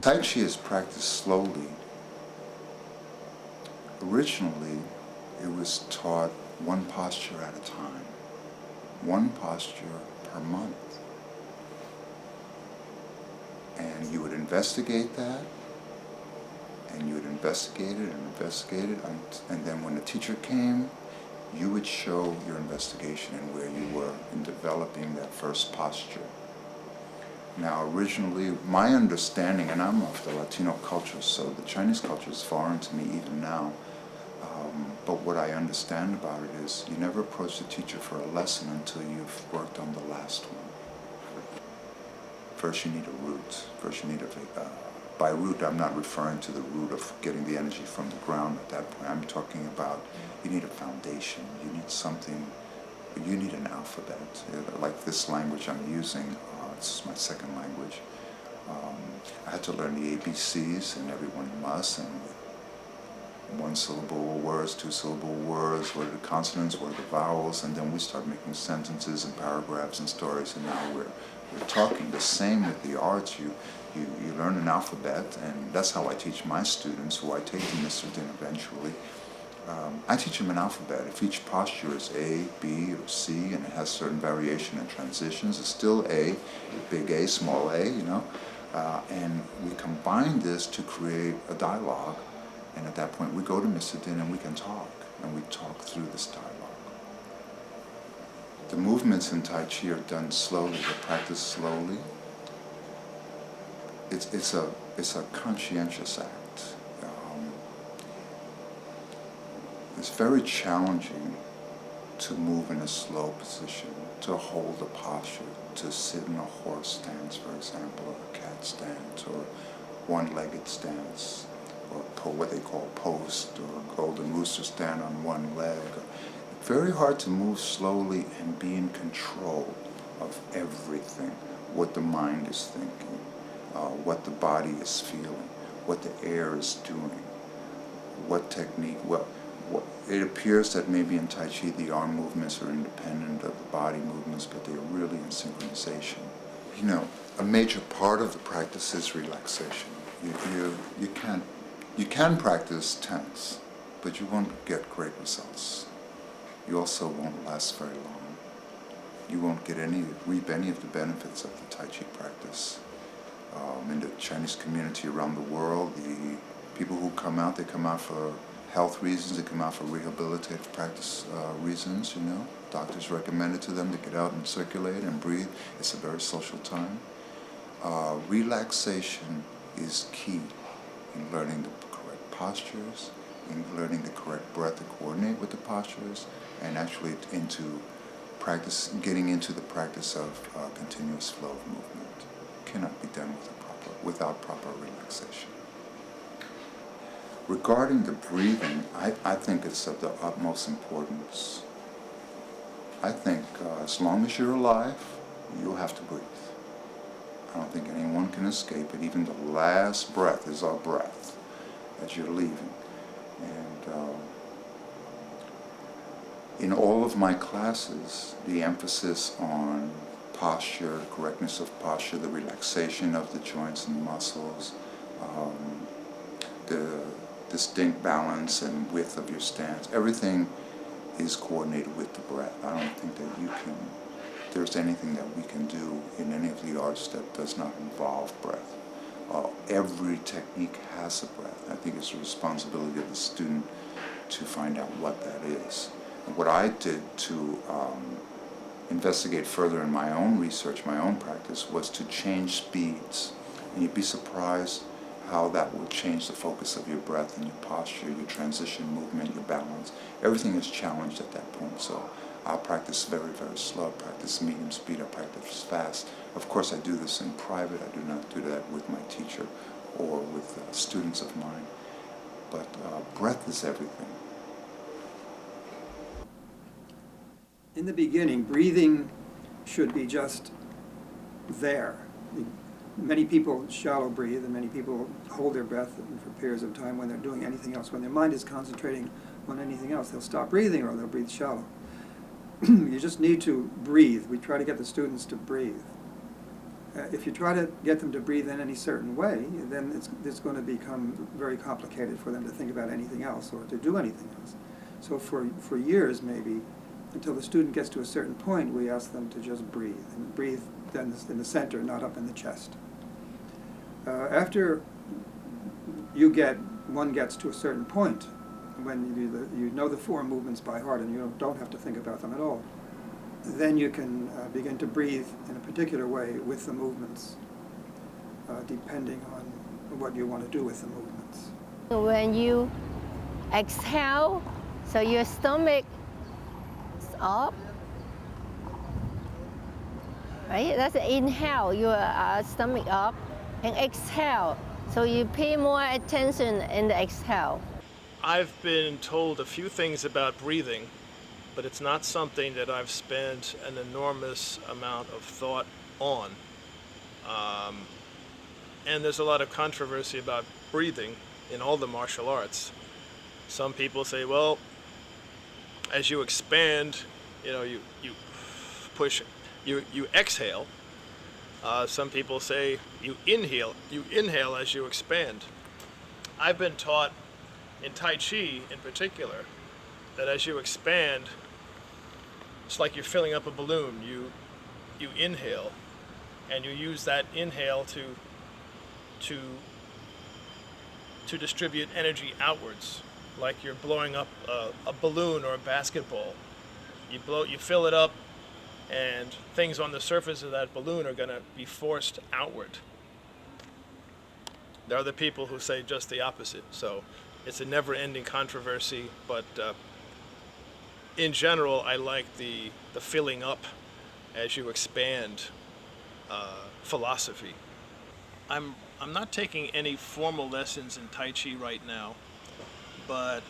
S3: Tai Chi is practiced slowly. Originally, it was taught one posture at a time, one posture per month. And you would investigate that, and you would investigate it and investigate it, and then when the teacher came, you would show your investigation and where you were in developing that first posture. Now, originally, my understanding, and I'm of the Latino culture, so the Chinese culture is foreign to me even now, but what I understand about it is you never approach the teacher for a lesson until you've worked on the last one. First, you need a root. First, you need by root, I'm not referring to the root of getting the energy from the ground at that point. I'm talking about you need a foundation. You need something. You need an alphabet. Like this language I'm using, this is my second language. I had to learn the ABCs, and everyone must, and one-syllable words, two-syllable words, what are the consonants, what are the vowels, and then we start making sentences and paragraphs and stories, and now we're talking. The same with the arts. You learn an alphabet, and that's how I teach my students, who I take to Mr. Din eventually. I teach them an alphabet. If each posture is A, B, or C, and it has certain variation and transitions, it's still A, big A, small a, you know, and we combine this to create a dialogue, and at that point we go to Mr. Din and we can talk, and we talk through this dialogue. The movements in Tai Chi are done slowly, they're practiced slowly. It's a conscientious act. It's very challenging to move in a slow position, to hold a posture, to sit in a horse stance, for example, or a cat stance, or one-legged stance, or what they call post, or golden rooster stand on one leg. Very hard to move slowly and be in control of everything, what the mind is thinking, what the body is feeling, what the air is doing, what technique. It appears that maybe in Tai Chi the arm movements are independent of the body movements, but they're really in synchronization. You know, a major part of the practice is relaxation. You can practice tense, but you won't get great results. You also won't last very long. You won't reap any of the benefits of the Tai Chi practice. In the Chinese community around the world, the people who come out, they come out for health reasons, they come out for rehabilitative practice reasons, you know. Doctors recommend it to them to get out and circulate and breathe. It's a very social time. Relaxation is key in learning the correct postures, in learning the correct breath to coordinate with the postures, and actually into practice, getting into the practice of continuous flow of movement. Cannot be done without proper relaxation. Regarding the breathing, I think it's of the utmost importance. I think as long as you're alive, you'll have to breathe. I don't think anyone can escape it. Even the last breath is our breath as you're leaving. And in all of my classes, the emphasis on posture, correctness of posture, the relaxation of the joints and muscles, the distinct balance and width of your stance, everything is coordinated with the breath. I don't think that there's anything that we can do in any of the arts that does not involve breath. Every technique has a breath. I think it's the responsibility of the student to find out what that is. And what I did to investigate further in my own research, my own practice, was to change speeds. And you'd be surprised how that will change the focus of your breath and your posture, your transition movement, your balance. Everything is challenged at that point. So I'll practice very, very slow, practice medium speed, I practice fast. Of course, I do this in private. I do not do that with my teacher or with students of mine. But breath is everything.
S4: In the beginning, breathing should be just there. Many people shallow breathe, and many people hold their breath for periods of time when they're doing anything else. When their mind is concentrating on anything else, they'll stop breathing or they'll breathe shallow. You just need to breathe. We try to get the students to breathe. If you try to get them to breathe in any certain way, then it's going to become very complicated for them to think about anything else or to do anything else. So for years, maybe, until the student gets to a certain point, we ask them to just breathe, and breathe then in the center, not up in the chest. After one gets to a certain point, when you know the 4 movements by heart and you don't have to think about them at all, then you can begin to breathe in a particular way with the movements, depending on what you want to do with the movements.
S1: When you exhale, so your stomach is up, right? That's inhale, your stomach up, and exhale. So you pay more attention in the exhale.
S2: I've been told a few things about breathing, but it's not something that I've spent an enormous amount of thought on. And there's a lot of controversy about breathing in all the martial arts. Some people say, well, as you expand, you push, you exhale. Some people say you inhale as you expand. I've been taught in Tai Chi in particular that as you expand, it's like you're filling up a balloon. You inhale, and you use that inhale to distribute energy outwards, like you're blowing up a balloon or a basketball. You fill it up, and things on the surface of that balloon are going to be forced outward. There are the people who say just the opposite. So it's a never-ending controversy, but in general, I like the filling up as you expand philosophy. I'm not taking any formal lessons in Tai Chi right now, but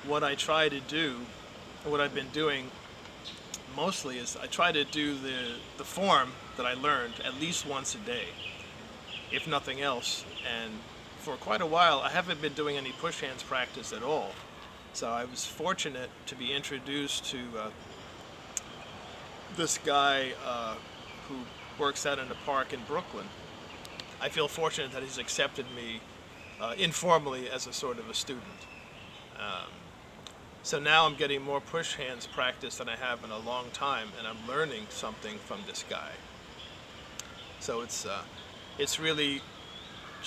S2: what I try to do, what I've been doing mostly, is I try to do the form that I learned at least once a day, if nothing else. And for quite a while, I haven't been doing any push hands practice at all. So I was fortunate to be introduced to this guy who works out in a park in Brooklyn. I feel fortunate that he's accepted me informally as a sort of a student. So now I'm getting more push hands practice than I have in a long time, and I'm learning something from this guy. So it's really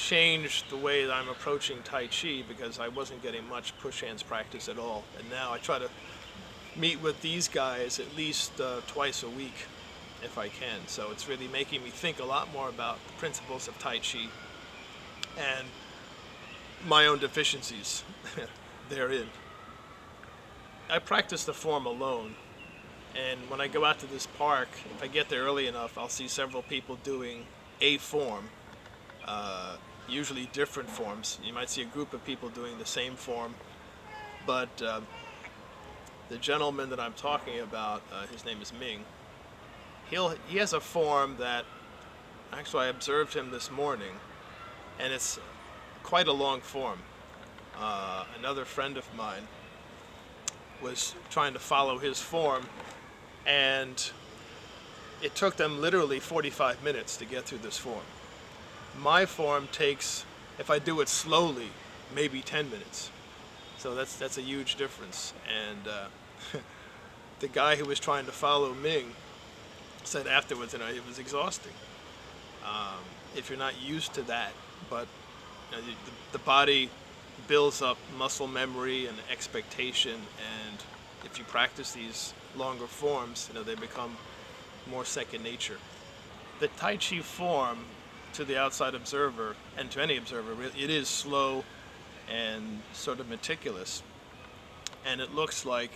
S2: changed the way that I'm approaching Tai Chi because I wasn't getting much push hands practice at all. And now I try to meet with these guys at least twice a week if I can. So it's really making me think a lot more about the principles of Tai Chi and my own deficiencies therein. I practice the form alone, and when I go out to this park, if I get there early enough, I'll see several people doing a form, usually different forms. You might see a group of people doing the same form, but the gentleman that I'm talking about, his name is Ming. He has a form that, actually I observed him this morning, and it's quite a long form. Another friend of mine was trying to follow his form, and it took them literally 45 minutes to get through this form. My form takes, if I do it slowly, maybe 10 minutes. So that's a huge difference. And the guy who was trying to follow Ming said afterwards, it was exhausting. If you're not used to that, but the body builds up muscle memory and expectation, and if you practice these longer forms, they become more second nature. The Tai Chi form, to the outside observer and to any observer, it is slow and sort of meticulous, and it looks like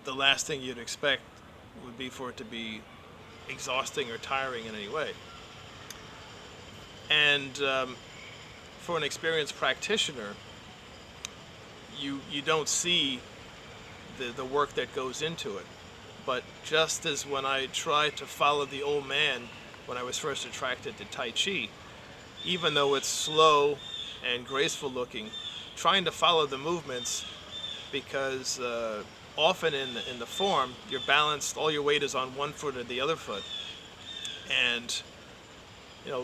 S2: the last thing you'd expect would be for it to be exhausting or tiring in any way. And for an experienced practitioner, you don't see the work that goes into it. But just as when I tried to follow the old man when I was first attracted to Tai Chi, even though it's slow and graceful looking, trying to follow the movements, because often in the form, you're balanced, all your weight is on one foot or the other foot. And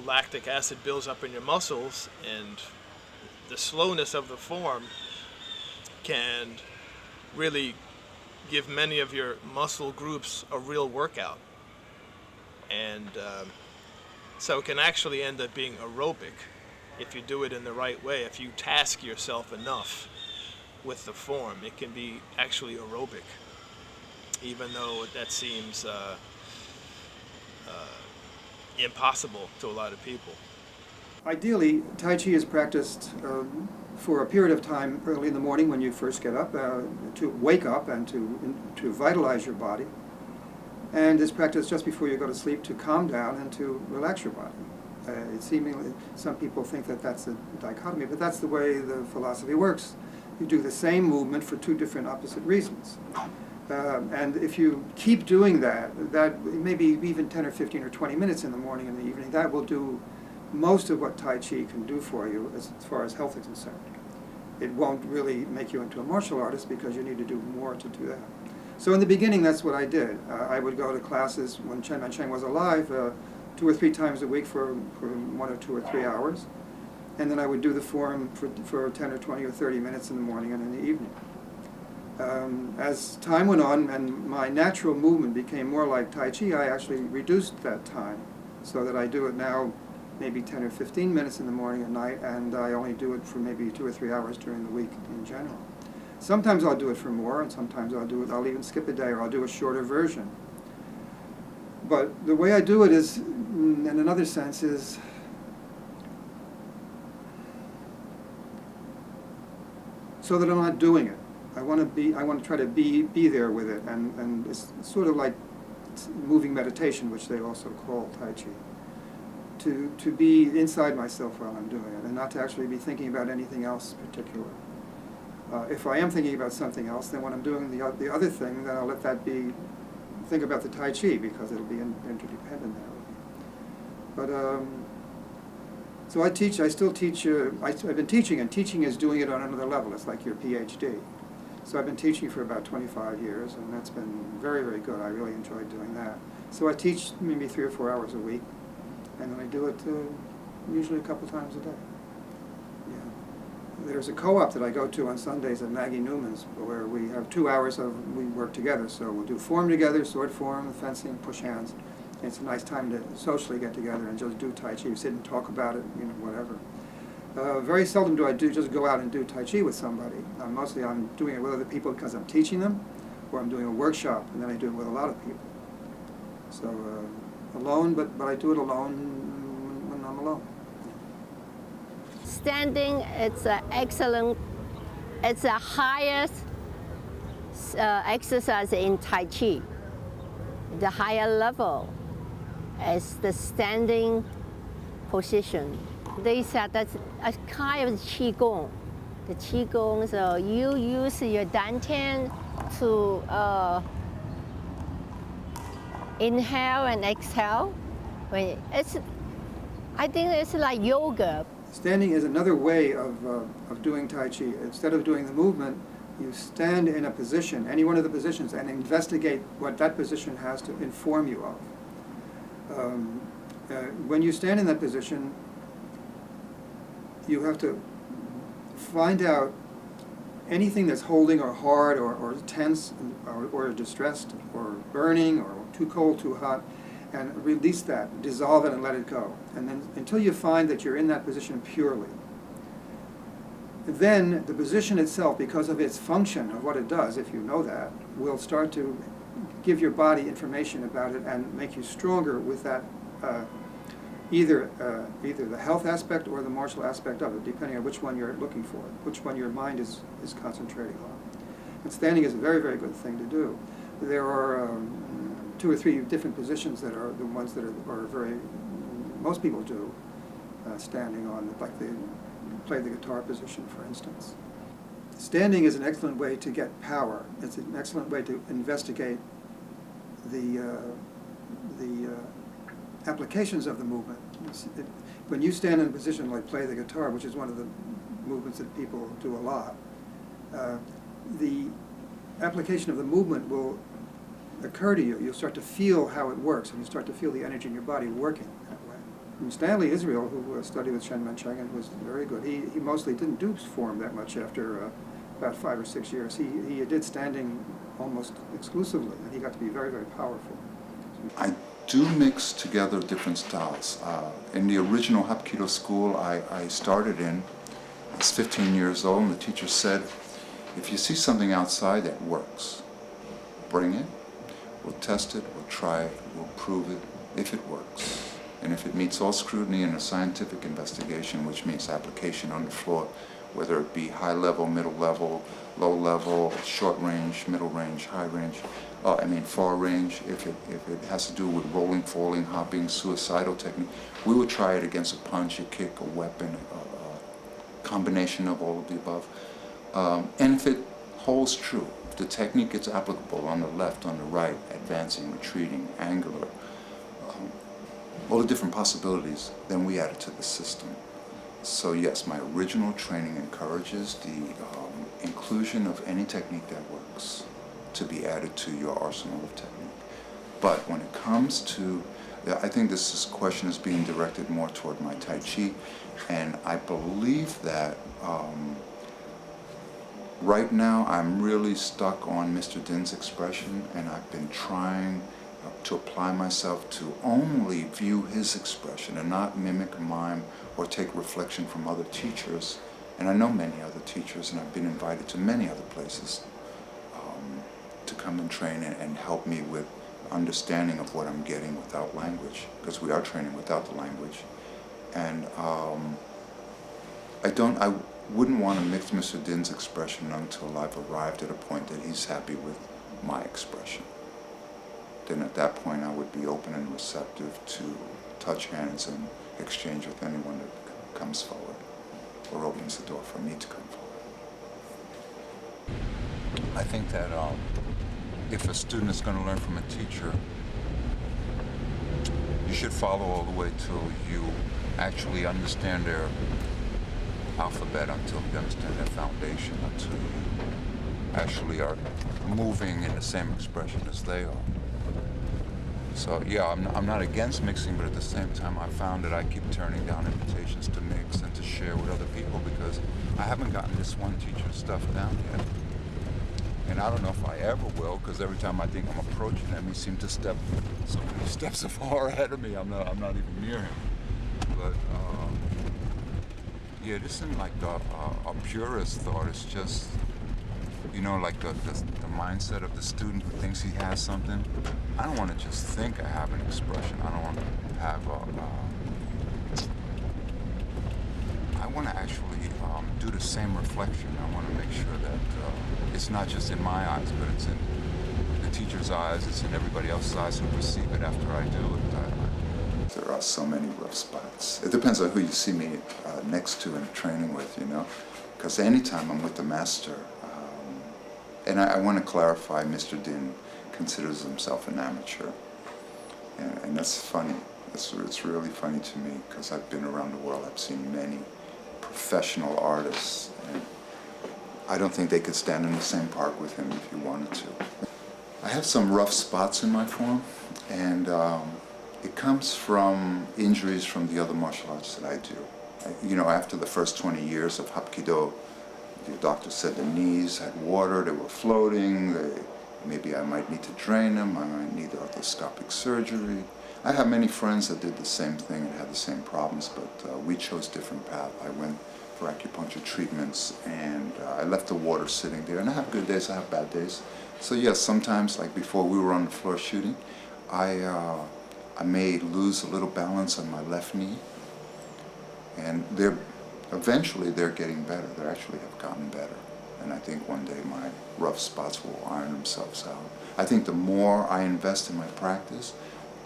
S2: lactic acid builds up in your muscles, and the slowness of the form can really give many of your muscle groups a real workout. And so it can actually end up being aerobic if you do it in the right way. If you task yourself enough with the form, it can be actually aerobic, even though that seems impossible to a lot of people.
S4: Ideally, Tai Chi is practiced for a period of time early in the morning when you first get up, to wake up and to vitalize your body. And it's practiced just before you go to sleep to calm down and to relax your body. Seemingly, some people think that that's a dichotomy, but that's the way the philosophy works. You do the same movement for two different opposite reasons. And if you keep doing that maybe even 10 or 15 or 20 minutes in the morning and the evening, that will do most of what Tai Chi can do for you as far as health is concerned. It won't really make you into a martial artist because you need to do more to do that. So in the beginning, that's what I did. I would go to classes when Chen Man was alive 2 or 3 times a week for 1 or 2 or 3 hours. And then I would do the form for 10 or 20 or 30 minutes in the morning and in the evening. As time went on and my natural movement became more like Tai Chi, I actually reduced that time so that I do it now maybe 10 or 15 minutes in the morning and night, and I only do it for maybe 2 or 3 hours during the week in general. Sometimes I'll do it for more, and sometimes I'll even skip a day, or I'll do a shorter version. But the way I do it is, in another sense, is so that I'm not doing it. I want to try to be there with it, and it's sort of like moving meditation, which they also call Tai Chi. To be inside myself while I'm doing it, and not to actually be thinking about anything else particular. If I am thinking about something else, then when I'm doing the other thing, then I'll let that be, think about the Tai Chi, because it'll be interdependent that way. But, so I still teach, I've been teaching, and teaching is doing it on another level. It's like your PhD. So I've been teaching for about 25 years, and that's been very, very good. I really enjoyed doing that. So I teach maybe 3 or 4 hours a week, and I do it usually a couple times a day. Yeah. There's a co-op that I go to on Sundays at Maggie Newman's, where we have 2 hours we work together. So we'll do form together, sword form, fencing, push hands, It's a nice time to socially get together and just do Tai Chi, sit and talk about it, you know, whatever. Very seldom do I just go out and do Tai Chi with somebody. Mostly I'm doing it with other people because I'm teaching them, or I'm doing a workshop, and then I do it with a lot of people. So alone, but I do it alone when I'm alone.
S1: Standing, it's an excellent, it's the highest exercise in Tai Chi. The higher level is the standing position. They said that's a kind of Qigong. The Qigong, so you use your dantian to inhale and exhale. I think it's like yoga.
S4: Standing is another way of doing Tai Chi. Instead of doing the movement, you stand in a position, any one of the positions, and investigate what that position has to inform you of. When you stand in that position, you have to find out anything that's holding or hard or tense or distressed or burning or too cold, too hot, and release that, dissolve it and let it go. And then until you find that you're in that position purely. Then the position itself, because of its function of what it does, if you know that, will start to give your body information about it and make you stronger with that either the health aspect or the martial aspect of it, depending on which one you're looking for, which one your mind is concentrating on. And standing is a very, very good thing to do. There are 2 or 3 different positions that are the ones that are very, most people do, standing on, like they play the guitar position, for instance. Standing is an excellent way to get power. It's an excellent way to investigate the applications of the movement. When you stand in a position like play the guitar, which is one of the movements that people do a lot, the application of the movement will occur to you. You'll start to feel how it works, and you start to feel the energy in your body working that way. And Stanley Israel, who studied with Shen Mencheng and was very good, he mostly didn't do form that much after about 5 or 6 years. He did standing almost exclusively, and he got to be very, very powerful.
S3: I do mix together different styles. In the original Aikido school I started in, I was 15 years old, and the teacher said, if you see something outside that works, bring it, we'll test it, we'll try it, we'll prove it, if it works. And if it meets all scrutiny and a scientific investigation, which means application on the floor, whether it be high level, middle level, low level, short range, middle range, high range, far range, if it has to do with rolling, falling, hopping, suicidal technique, we would try it against a punch, a kick, a weapon, a combination of all of the above. And if it holds true, if the technique is applicable on the left, on the right, advancing, retreating, angular, all the different possibilities, then we add it to the system. So yes, my original training encourages the inclusion of any technique that works to be added to your arsenal of technique. But when it comes to, I think this question is being directed more toward my Tai Chi, and I believe that right now I'm really stuck on Mr. Din's expression, and I've been trying to apply myself to only view his expression and not mimic, mime, or take reflection from other teachers. And I know many other teachers, and I've been invited to many other places to come and train and help me with understanding of what I'm getting without language, because we are training without the language. And I wouldn't want to mix Mr. Din's expression until I've arrived at a point that he's happy with my expression. Then at that point I would be open and receptive to touch hands and exchange with anyone that comes forward or opens the door for me to come forward. I think that if a student is going to learn from a teacher, you should follow all the way till you actually understand their alphabet, until you understand their foundation, until you actually are moving in the same expression as they are. So yeah, I'm not against mixing, but at the same time I found that I keep turning down invitations to mix and to share with other people because I haven't gotten this one teacher's stuff down yet. And I don't know if I ever will, because every time I think I'm approaching him, he seems to step so many steps far ahead of me. I'm not even near him. But yeah, this isn't like a purist thought. It's just, you know, like the mindset of the student who thinks he has something. I don't want to just think I have an expression. I don't want to have I want to actually do the same reflection. I want to make sure that it's not just in my eyes, but it's in the teacher's eyes, it's in everybody else's eyes who perceive it after I do it. There are so many rough spots. It depends on who you see me next to and training with, you know, because anytime I'm with the master, and I want to clarify, Mr. Din considers himself an amateur, and that's funny. It's really funny to me, because I've been around the world. I've seen many professional artists, and I don't think they could stand in the same park with him if you wanted to. I have some rough spots in my form, and it comes from injuries from the other martial arts that I do. You know, after the first 20 years of Aikido, the doctor said the knees had water, they were floating, maybe I might need to drain them, I might need arthroscopic surgery. I have many friends that did the same thing and had the same problems, but we chose different paths. I went for acupuncture treatments, and I left the water sitting there. And I have good days, I have bad days. So yes, sometimes, like before we were on the floor shooting, I may lose a little balance on my left knee, and eventually they're getting better. They actually have gotten better. And I think one day my rough spots will iron themselves out. I think the more I invest in my practice,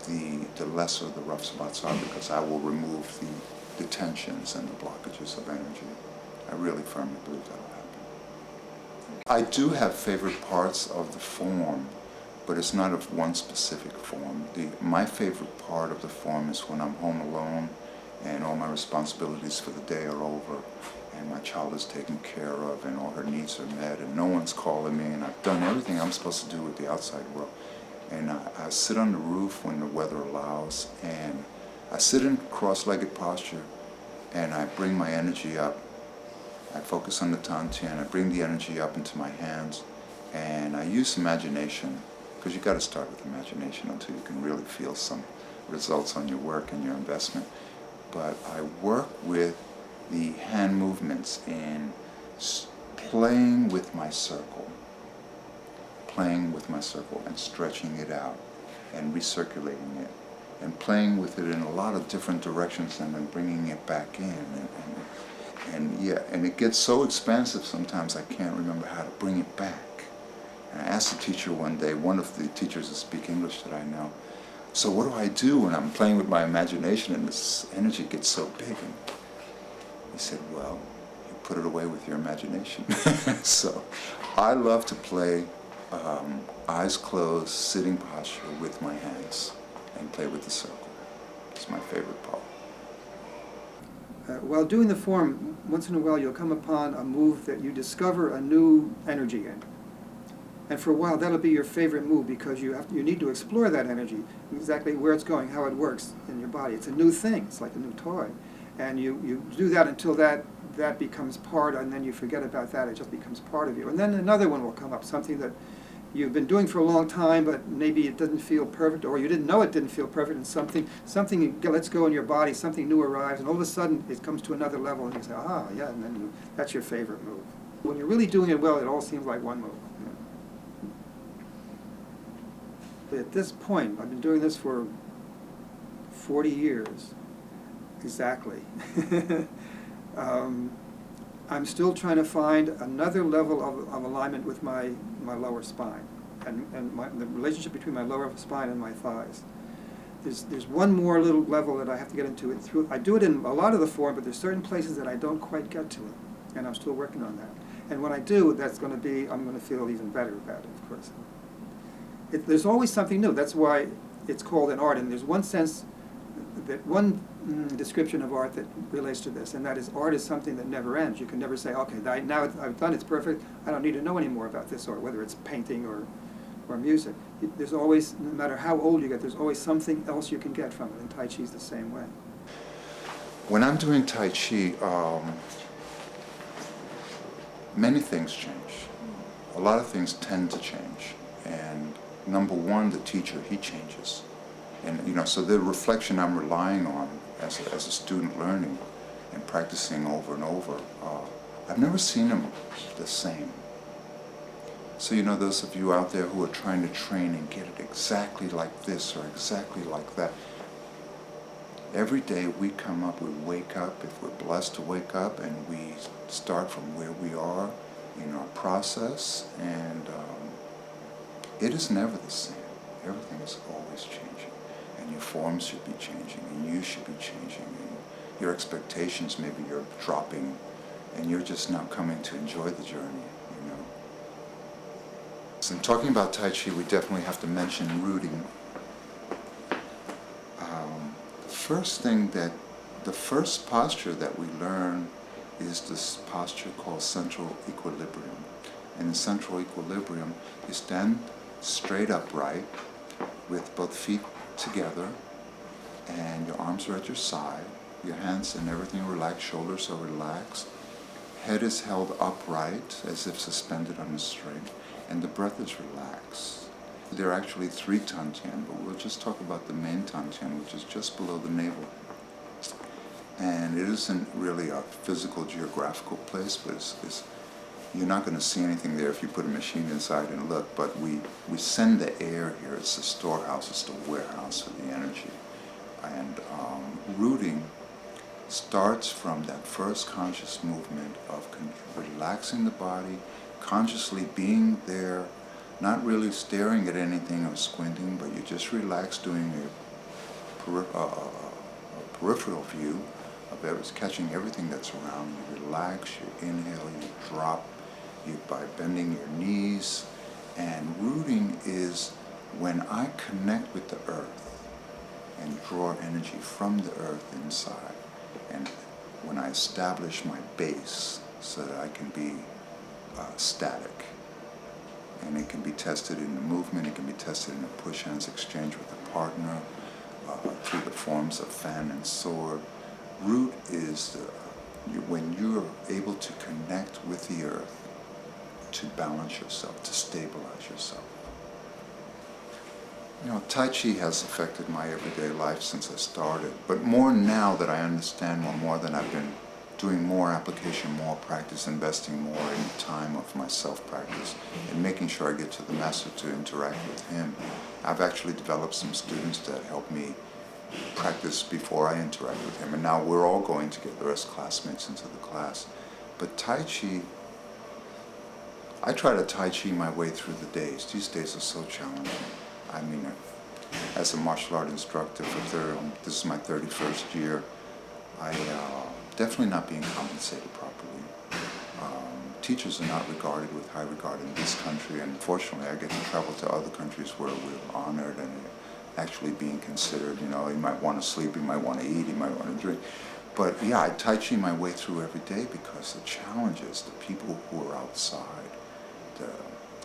S3: the lesser the rough spots are, because I will remove the tensions and the blockages of energy. I really firmly believe that will happen. I do have favorite parts of the form, but it's not of one specific form. My favorite part of the form is when I'm home alone and all my responsibilities for the day are over, and my child is taken care of, and all her needs are met, and no one's calling me, and I've done everything I'm supposed to do with the outside world. And I sit on the roof when the weather allows, and I sit in cross-legged posture, and I bring my energy up. I focus on the Tantian, I bring the energy up into my hands, and I use imagination, because you got to start with imagination until you can really feel some results on your work and your investment. But I work with the hand movements in playing with my circle. Playing with my circle and stretching it out and recirculating it and playing with it in a lot of different directions and then bringing it back in. And it gets so expansive sometimes I can't remember how to bring it back. And I asked the teacher one day, one of the teachers that speak English that I know, so what do I do when I'm playing with my imagination and this energy gets so big? And he said, well, you put it away with your imagination. So I love to play eyes closed, sitting posture with my hands and play with the circle. It's my favorite part.
S4: While doing the form, once in a while you'll come upon a move that you discover a new energy in. And for a while that'll be your favorite move, because you need to explore that energy, exactly where it's going, how it works in your body. It's a new thing, it's like a new toy. And you do that until that becomes part, and then you forget about that, it just becomes part of you. And then another one will come up, something that you've been doing for a long time, but maybe it doesn't feel perfect, or you didn't know it didn't feel perfect, and something lets go in your body, something new arrives, and all of a sudden it comes to another level, and you say, ah, yeah, and then that's your favorite move. When you're really doing it well, it all seems like one move. But at this point, I've been doing this for 40 years, exactly. I'm still trying to find another level of alignment with my lower spine and the relationship between my lower spine and my thighs. There's one more little level that I have to get into. I do it in a lot of the form, but there's certain places that I don't quite get to it, and I'm still working on that. And when I do, I'm going to feel even better about it, of course. There's always something new. That's why it's called an art, and there's one sense, that one description of art that relates to this, and that is art is something that never ends. You can never say, okay, now I've done, it's perfect, I don't need to know any more about this art, whether it's painting or music. There's always, no matter how old you get, there's always something else you can get from it, and Tai Chi is the same way.
S3: When I'm doing Tai Chi, many things change. a lot of things tend to change. And number one, the teacher, he changes. And so the reflection I'm relying on as a student learning and practicing over and over, I've never seen him the same. So those of you out there who are trying to train and get it exactly like this or exactly like that, every day we come up, we wake up, if we're blessed to wake up, and we start from where we are in our process, and it is never the same. Everything is always changing, and your forms should be changing, and you should be changing, and your expectations, maybe you're dropping, and you're just now coming to enjoy the journey. So in talking about Tai Chi, we definitely have to mention rooting. The first posture that we learn is this posture called central equilibrium. And in central equilibrium, you stand straight upright with both feet together, and your arms are at your side, your hands and everything relaxed, shoulders are relaxed, head is held upright as if suspended on a string, and the breath is relaxed. There are actually 3 Tantian, but we'll just talk about the main Tantian, which is just below the navel. And it isn't really a physical, geographical place, but you're not going to see anything there if you put a machine inside and look, but we send the air here. It's the storehouse, it's the warehouse for the energy. And rooting starts from that first conscious movement of relaxing the body, consciously being there, not really staring at anything or squinting, but you just relax, doing a peripheral view of catching everything that's around you. Relax, you inhale, you drop, by bending your knees. And rooting is when I connect with the earth and draw energy from the earth inside, and when I establish my base so that I can be static. And it can be tested in the movement, it can be tested in a push hands exchange with a partner, through the forms of fan and sword. Root is when you're able to connect with the earth to balance yourself, to stabilize yourself. Tai Chi has affected my everyday life since I started, but more now that I understand more that I've been doing more application, more practice, investing more in time of my self-practice, and making sure I get to the master to interact with him. I've actually developed some students that help me practice before I interact with him, and now we're all going together as classmates into the class. But Tai Chi, I try to Tai Chi my way through the days. These days are so challenging. I mean, as a martial art instructor this is my 31st year, definitely not being compensated properly. Teachers are not regarded with high regard in this country, and fortunately I get to travel to other countries where we're honored and actually being considered. You might want to sleep, you might want to eat, you might want to drink. But yeah, I Tai Chi my way through every day because the challenges, the people who are outside,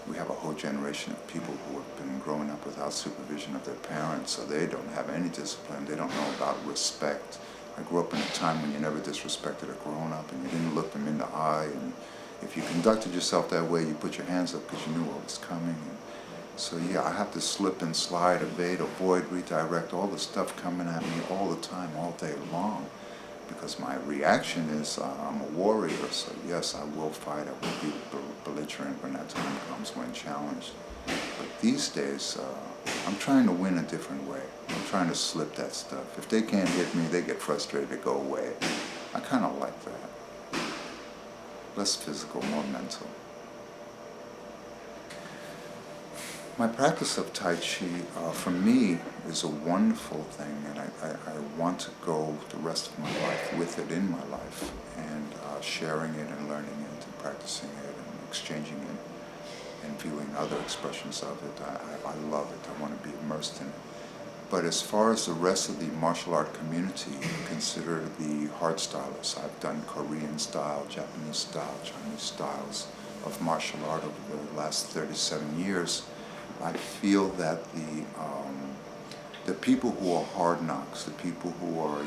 S3: we have a whole generation of people who have been growing up without supervision of their parents, so they don't have any discipline, they don't know about respect. I grew up in a time when you never disrespected a grown-up and you didn't look them in the eye, and if you conducted yourself that way, you put your hands up because you knew what was coming. And so yeah, I have to slip and slide, evade, avoid, redirect, all the stuff coming at me all the time, all day long, because my reaction is I'm a warrior, so yes, I will fight, I will be belligerent when that time comes, when challenged. But these days, I'm trying to win a different way. I'm trying to slip that stuff. If they can't hit me, they get frustrated, they go away. I kind of like that. Less physical, more mental. My practice of Tai Chi, for me, is a wonderful thing, and I want to go the rest of my life with it in my life, and sharing it and learning it and practicing it and exchanging it and viewing other expressions of it. I love it. I want to be immersed in it. But as far as the rest of the martial art community, consider the hard stylists. I've done Korean style, Japanese style, Chinese styles of martial art over the last 37 years. I feel that the people who are hard knocks, the people who are,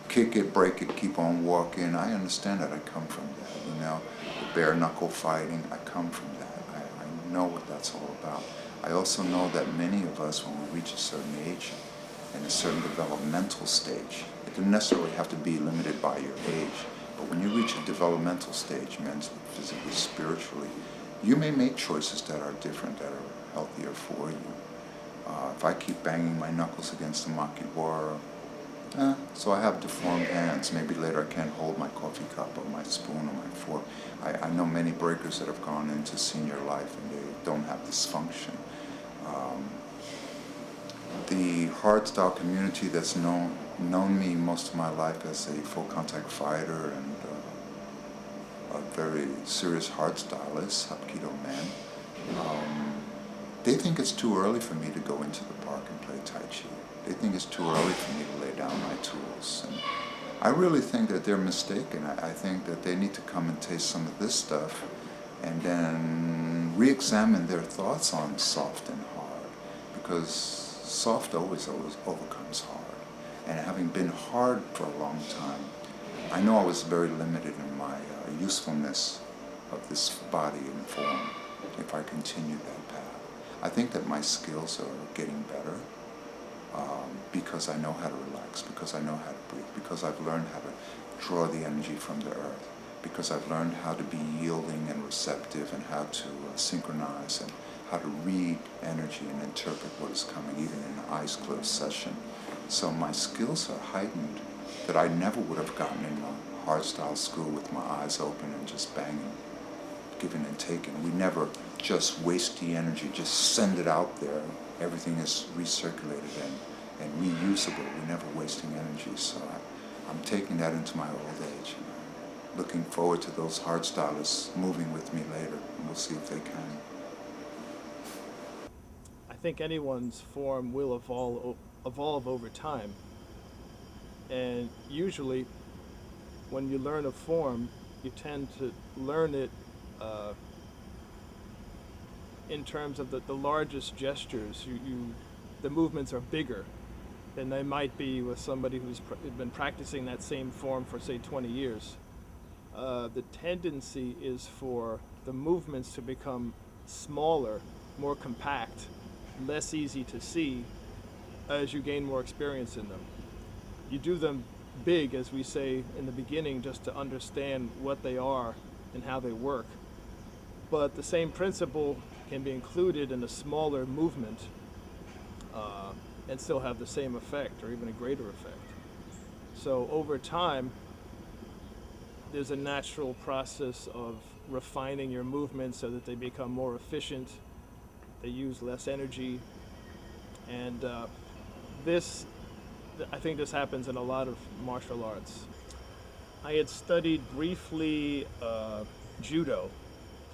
S3: kick it, break it, keep on walking, I understand that. I come from that, the bare knuckle fighting, I come from that. know what that's all about. I also know that many of us, when we reach a certain age and a certain developmental stage, it doesn't necessarily have to be limited by your age, but when you reach a developmental stage, mentally, physically, spiritually, you may make choices that are different, that are healthier for you. If I keep banging my knuckles against the makiwara, so I have deformed hands. Maybe later I can't hold my coffee cup or my spoon or my fork. I know many breakers that have gone into senior life and they don't have dysfunction. The hardstyle community that's known me most of my life as a full contact fighter and a very serious hardstylist, Aikido man, they think it's too early for me to go into the park and play Tai Chi. They think it's too early for me to lay down my tools. And I really think that they're mistaken. I think that they need to come and taste some of this stuff and then re-examine their thoughts on soft and hard, because soft always overcomes hard. And having been hard for a long time, I know I was very limited in my usefulness of this body and form if I continued that path. I think that my skills are getting better because I know how to relax, because I know how to breathe, because I've learned how to draw the energy from the earth, because I've learned how to be yielding and receptive and how to synchronize and how to read energy and interpret what is coming, even in an eyes closed session. So my skills are heightened that I never would have gotten in a hardstyle school with my eyes open and just banging, giving and taking. We never just waste the energy, just send it out there. Everything is recirculated and reusable. We're never wasting energy. So I'm taking that into my old age. And looking forward to those hardstylists moving with me later. And we'll see if they can.
S2: I think anyone's form will evolve over time. And usually, when you learn a form, you tend to learn it in terms of the largest gestures. The movements are bigger than they might be with somebody who's been practicing that same form for, say, 20 years. The tendency is for the movements to become smaller, more compact, less easy to see as you gain more experience in them. You do them big, as we say in the beginning, just to understand what they are and how they work. But the same principle can be included in a smaller movement and still have the same effect or even a greater effect. So over time, there's a natural process of refining your movements so that they become more efficient, they use less energy, and I think this happens in a lot of martial arts. I had studied briefly judo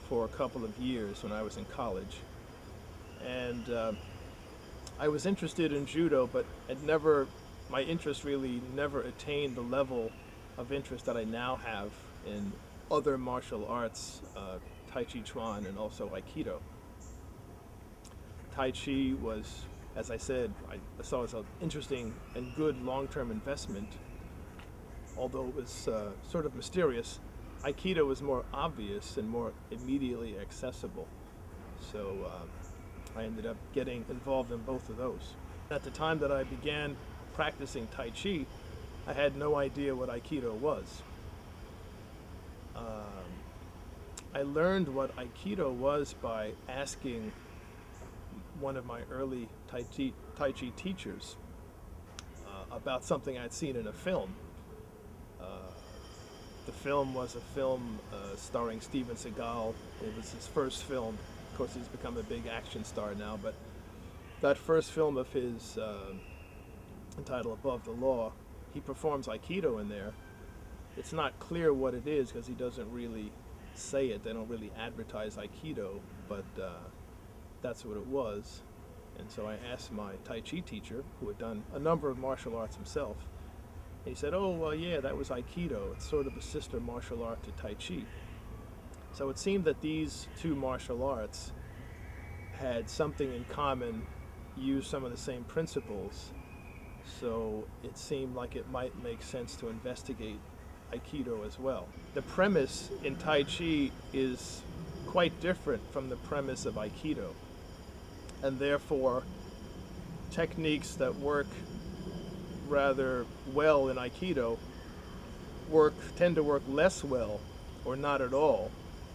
S2: for a couple of years when I was in college, and I was interested in judo, but my interest really never attained the level of interest that I now have in other martial arts, Tai Chi Chuan and also Aikido. Tai Chi was, as I said, I saw it as an interesting and good long-term investment, although it was sort of mysterious. Aikido was more obvious and more immediately accessible. So I ended up getting involved in both of those. At the time that I began practicing Tai Chi, I had no idea what Aikido was. I learned what Aikido was by asking one of my early Tai Chi teachers about something I'd seen in a film. The film was a film starring Steven Seagal. It was his first film. Of course, he's become a big action star now, but that first film of his, entitled Above the Law, he performs Aikido in there. It's not clear what it is because he doesn't really say it. They don't really advertise Aikido, but that's what it was. And so I asked my Tai Chi teacher, who had done a number of martial arts himself, and he said, oh, well, yeah, that was Aikido. It's sort of a sister martial art to Tai Chi. So it seemed that these two martial arts had something in common, used some of the same principles, so it seemed like it might make sense to investigate Aikido as well. The premise in Tai Chi is quite different from the premise of Aikido. And therefore, techniques that work rather well in Aikido tend to work less well or not at all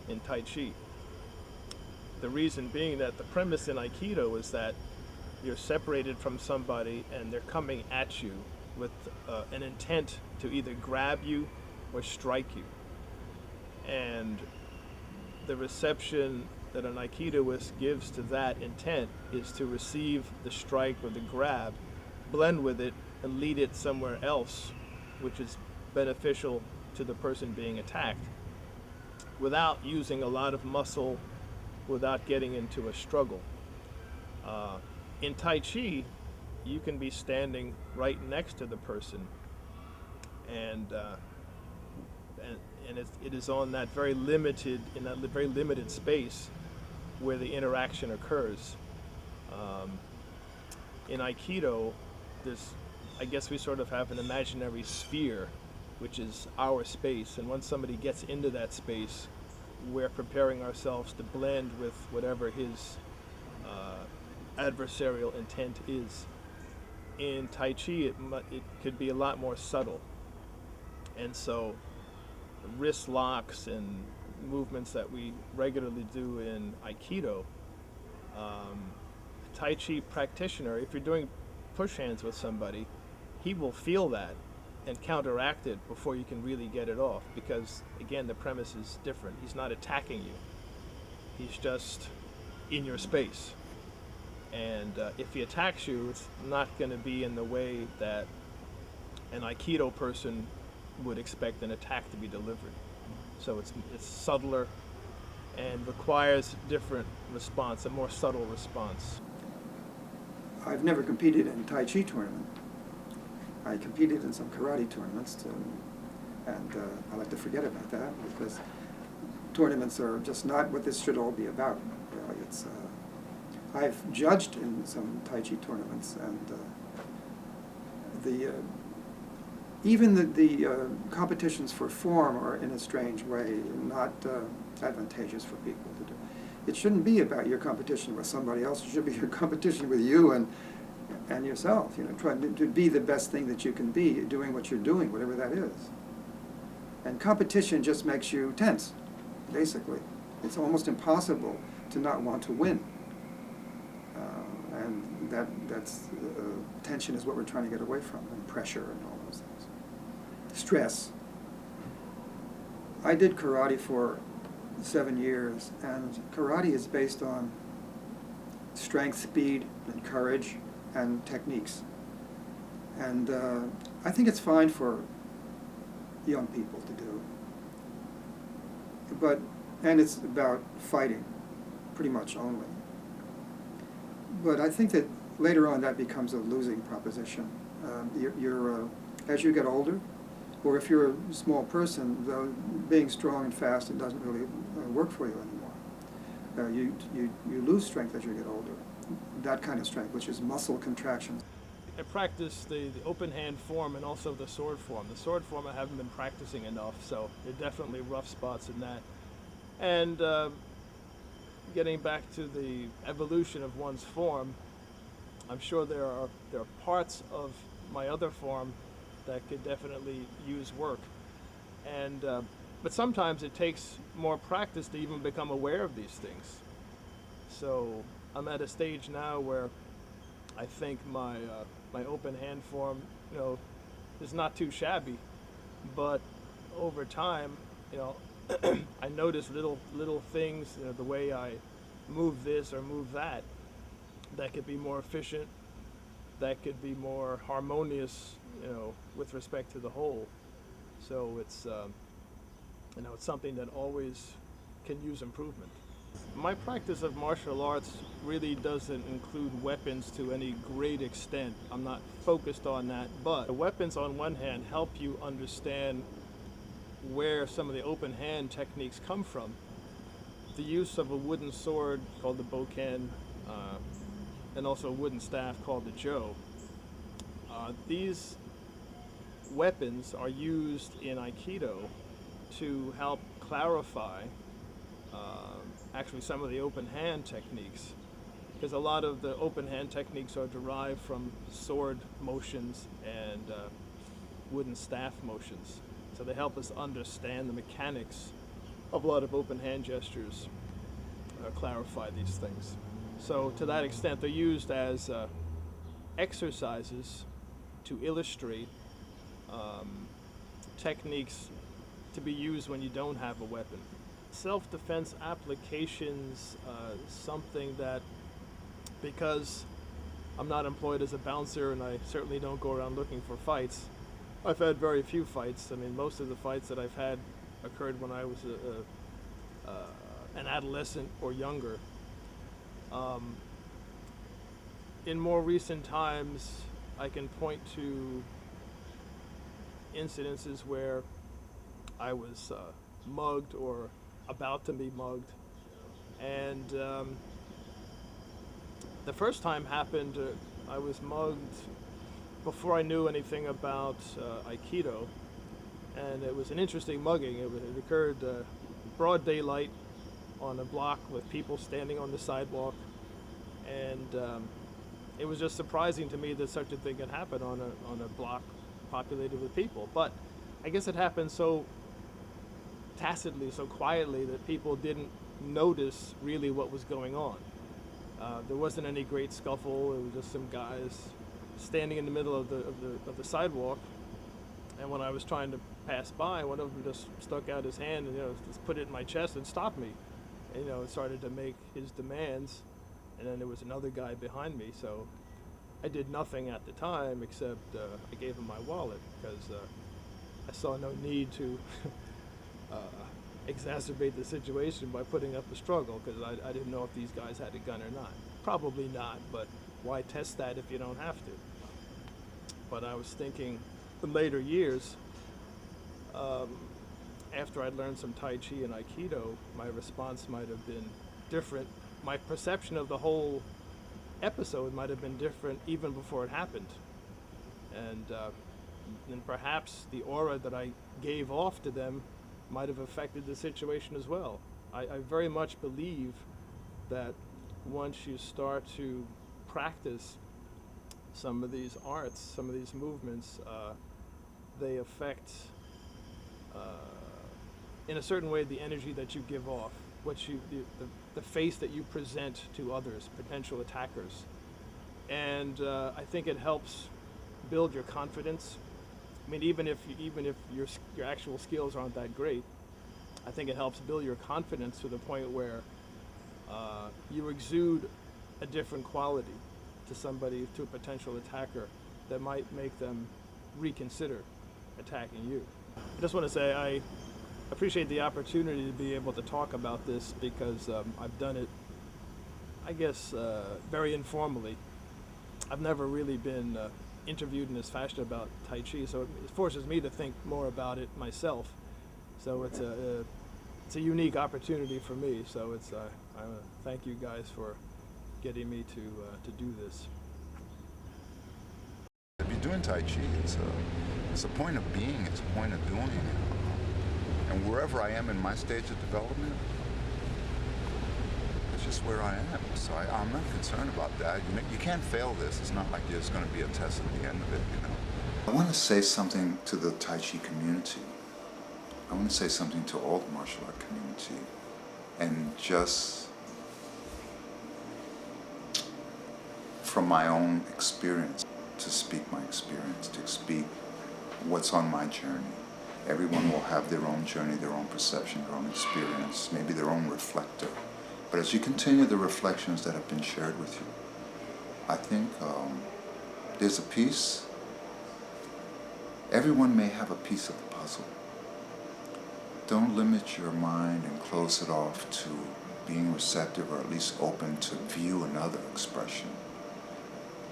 S2: in Tai Chi. The reason being that the premise in Aikido is that you're separated from somebody and they're coming at you with an intent to either grab you or strike you. And the reception that an Aikidoist gives to that intent is to receive the strike or the grab, blend with it, and lead it somewhere else, which is beneficial to the person being attacked, without using a lot of muscle, without getting into a struggle. In Tai Chi, you can be standing right next to the person, and it is on that very limited, in that very limited space where the interaction occurs. In Aikido, I guess we sort of have an imaginary sphere, which is our space, and once somebody gets into that space, we're preparing ourselves to blend with whatever his adversarial intent is. In Tai Chi, it could be a lot more subtle, and so wrist locks and movements that we regularly do in Aikido, Tai Chi practitioner, if you're doing push hands with somebody, he will feel that and counteract it before you can really get it off, because again, the premise is different. He's not attacking you, he's just in your space, and if he attacks you, it's not going to be in the way that an Aikido person would expect an attack to be delivered. So it's subtler and requires different response, a more subtle response.
S4: I've never competed in Tai Chi tournament. I competed in some karate tournaments, and I like to forget about that, because tournaments are just not what this should all be about. Really, I've judged in some Tai Chi tournaments, and even the competitions for form are in a strange way not advantageous for people to do. It shouldn't be about your competition with somebody else. It should be your competition with you and yourself. Trying to be the best thing that you can be, doing what you're doing, whatever that is. And competition just makes you tense, basically. It's almost impossible to not want to win. And that's tension is what we're trying to get away from, and pressure and all those things. Stress. I did karate for 7 years, and karate is based on strength, speed, and courage, and techniques. And I think it's fine for young people to do. And it's about fighting, pretty much only. But I think that later on that becomes a losing proposition. As you get older, or if you're a small person, though, being strong and fast, it doesn't really work for you anymore. You lose strength as you get older. That kind of strength, which is muscle contraction.
S2: I practice the open hand form and also the sword form. The sword form I haven't been practicing enough, so there are definitely rough spots in that. And getting back to the evolution of one's form, I'm sure there are parts of my other form that could definitely use work. And but sometimes it takes more practice to even become aware of these things. So I'm at a stage now where I think my open hand form, is not too shabby, but over time, I notice little things, the way I move this or move that could be more efficient, that could be more harmonious, with respect to the whole. So it's it's something that always can use improvement. My practice of martial arts really doesn't include weapons to any great extent. I'm not focused on that, but the weapons on one hand help you understand where some of the open hand techniques come from. The use of a wooden sword called the boken, and also a wooden staff called the jo. These weapons are used in Aikido to help clarify actually some of the open hand techniques, because a lot of the open hand techniques are derived from sword motions and wooden staff motions. So they help us understand the mechanics of a lot of open hand gestures, clarify these things. So to that extent, they're used as exercises to illustrate techniques to be used when you don't have a weapon. Self-defense applications, something that, because I'm not employed as a bouncer and I certainly don't go around looking for fights, I've had very few fights. I mean, most of the fights that I've had occurred when I was an adolescent or younger. In more recent times, I can point to incidences where I was mugged or about to be mugged, and the first time happened, I was mugged before I knew anything about Aikido, and it was an interesting mugging. It occurred broad daylight on a block with people standing on the sidewalk, and it was just surprising to me that such a thing could happen on a block populated with people. But I guess it happened so tacitly, so quietly, that people didn't notice really what was going on. There wasn't any great scuffle. It was just some guys standing in the middle of the sidewalk, and when I was trying to pass by, one of them just stuck out his hand and just put it in my chest and stopped me. And, started to make his demands, and then there was another guy behind me. So I did nothing at the time except I gave him my wallet, because I saw no need to exacerbate the situation by putting up a struggle, because I didn't know if these guys had a gun or not. Probably not, but why test that if you don't have to? But I was thinking in later years, after I'd learned some Tai Chi and Aikido, my response might have been different. My perception of the whole episode might have been different even before it happened. And perhaps the aura that I gave off to them might have affected the situation as well. I very much believe that once you start to practice some of these arts, some of these movements, they affect, in a certain way, the energy that you give off, the face that you present to others, potential attackers. And I think it helps build your confidence. I mean, even if your actual skills aren't that great, I think it helps build your confidence to the point where you exude a different quality to a potential attacker that might make them reconsider attacking you. I just want to say I appreciate the opportunity to be able to talk about this, because I've done it, I guess, very informally. I've never really been interviewed in this fashion about Tai Chi, so it forces me to think more about it myself. So it's a unique opportunity for me. So I thank you guys for getting me to do this.
S3: If you're doing Tai Chi, it's a point of being, it's a point of doing it. And wherever I am in my stage of development, it's just where I am. So I'm not concerned about that. You can't fail this. It's not like there's going to be a test at the end of it, I want to say something to the Tai Chi community. I want to say something to all the martial art community, and just from my own experience, to speak my experience, to speak what's on my journey. Everyone will have their own journey, their own perception, their own experience, maybe their own reflector. But as you continue the reflections that have been shared with you, I think there's a piece. Everyone may have a piece of the puzzle. Don't limit your mind and close it off to being receptive, or at least open to view another expression.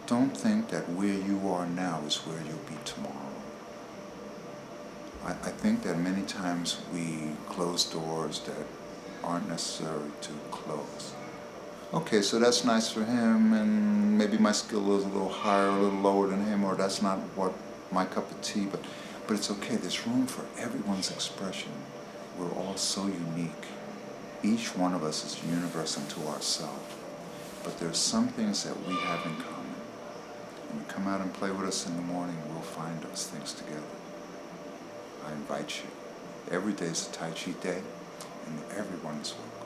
S3: Don't think that where you are now is where you'll be tomorrow. I think that many times we close doors that aren't necessary to close. Okay, so that's nice for him, and maybe my skill is a little higher, a little lower than him, or that's not what my cup of tea, but it's okay. There's room for everyone's expression. We're all so unique. each one of us is a universe unto ourselves. But there's some things that we have in common. When you come out and play with us in the morning, we'll find those things together. I invite you. Every day is a Tai Chi day, and everyone is welcome.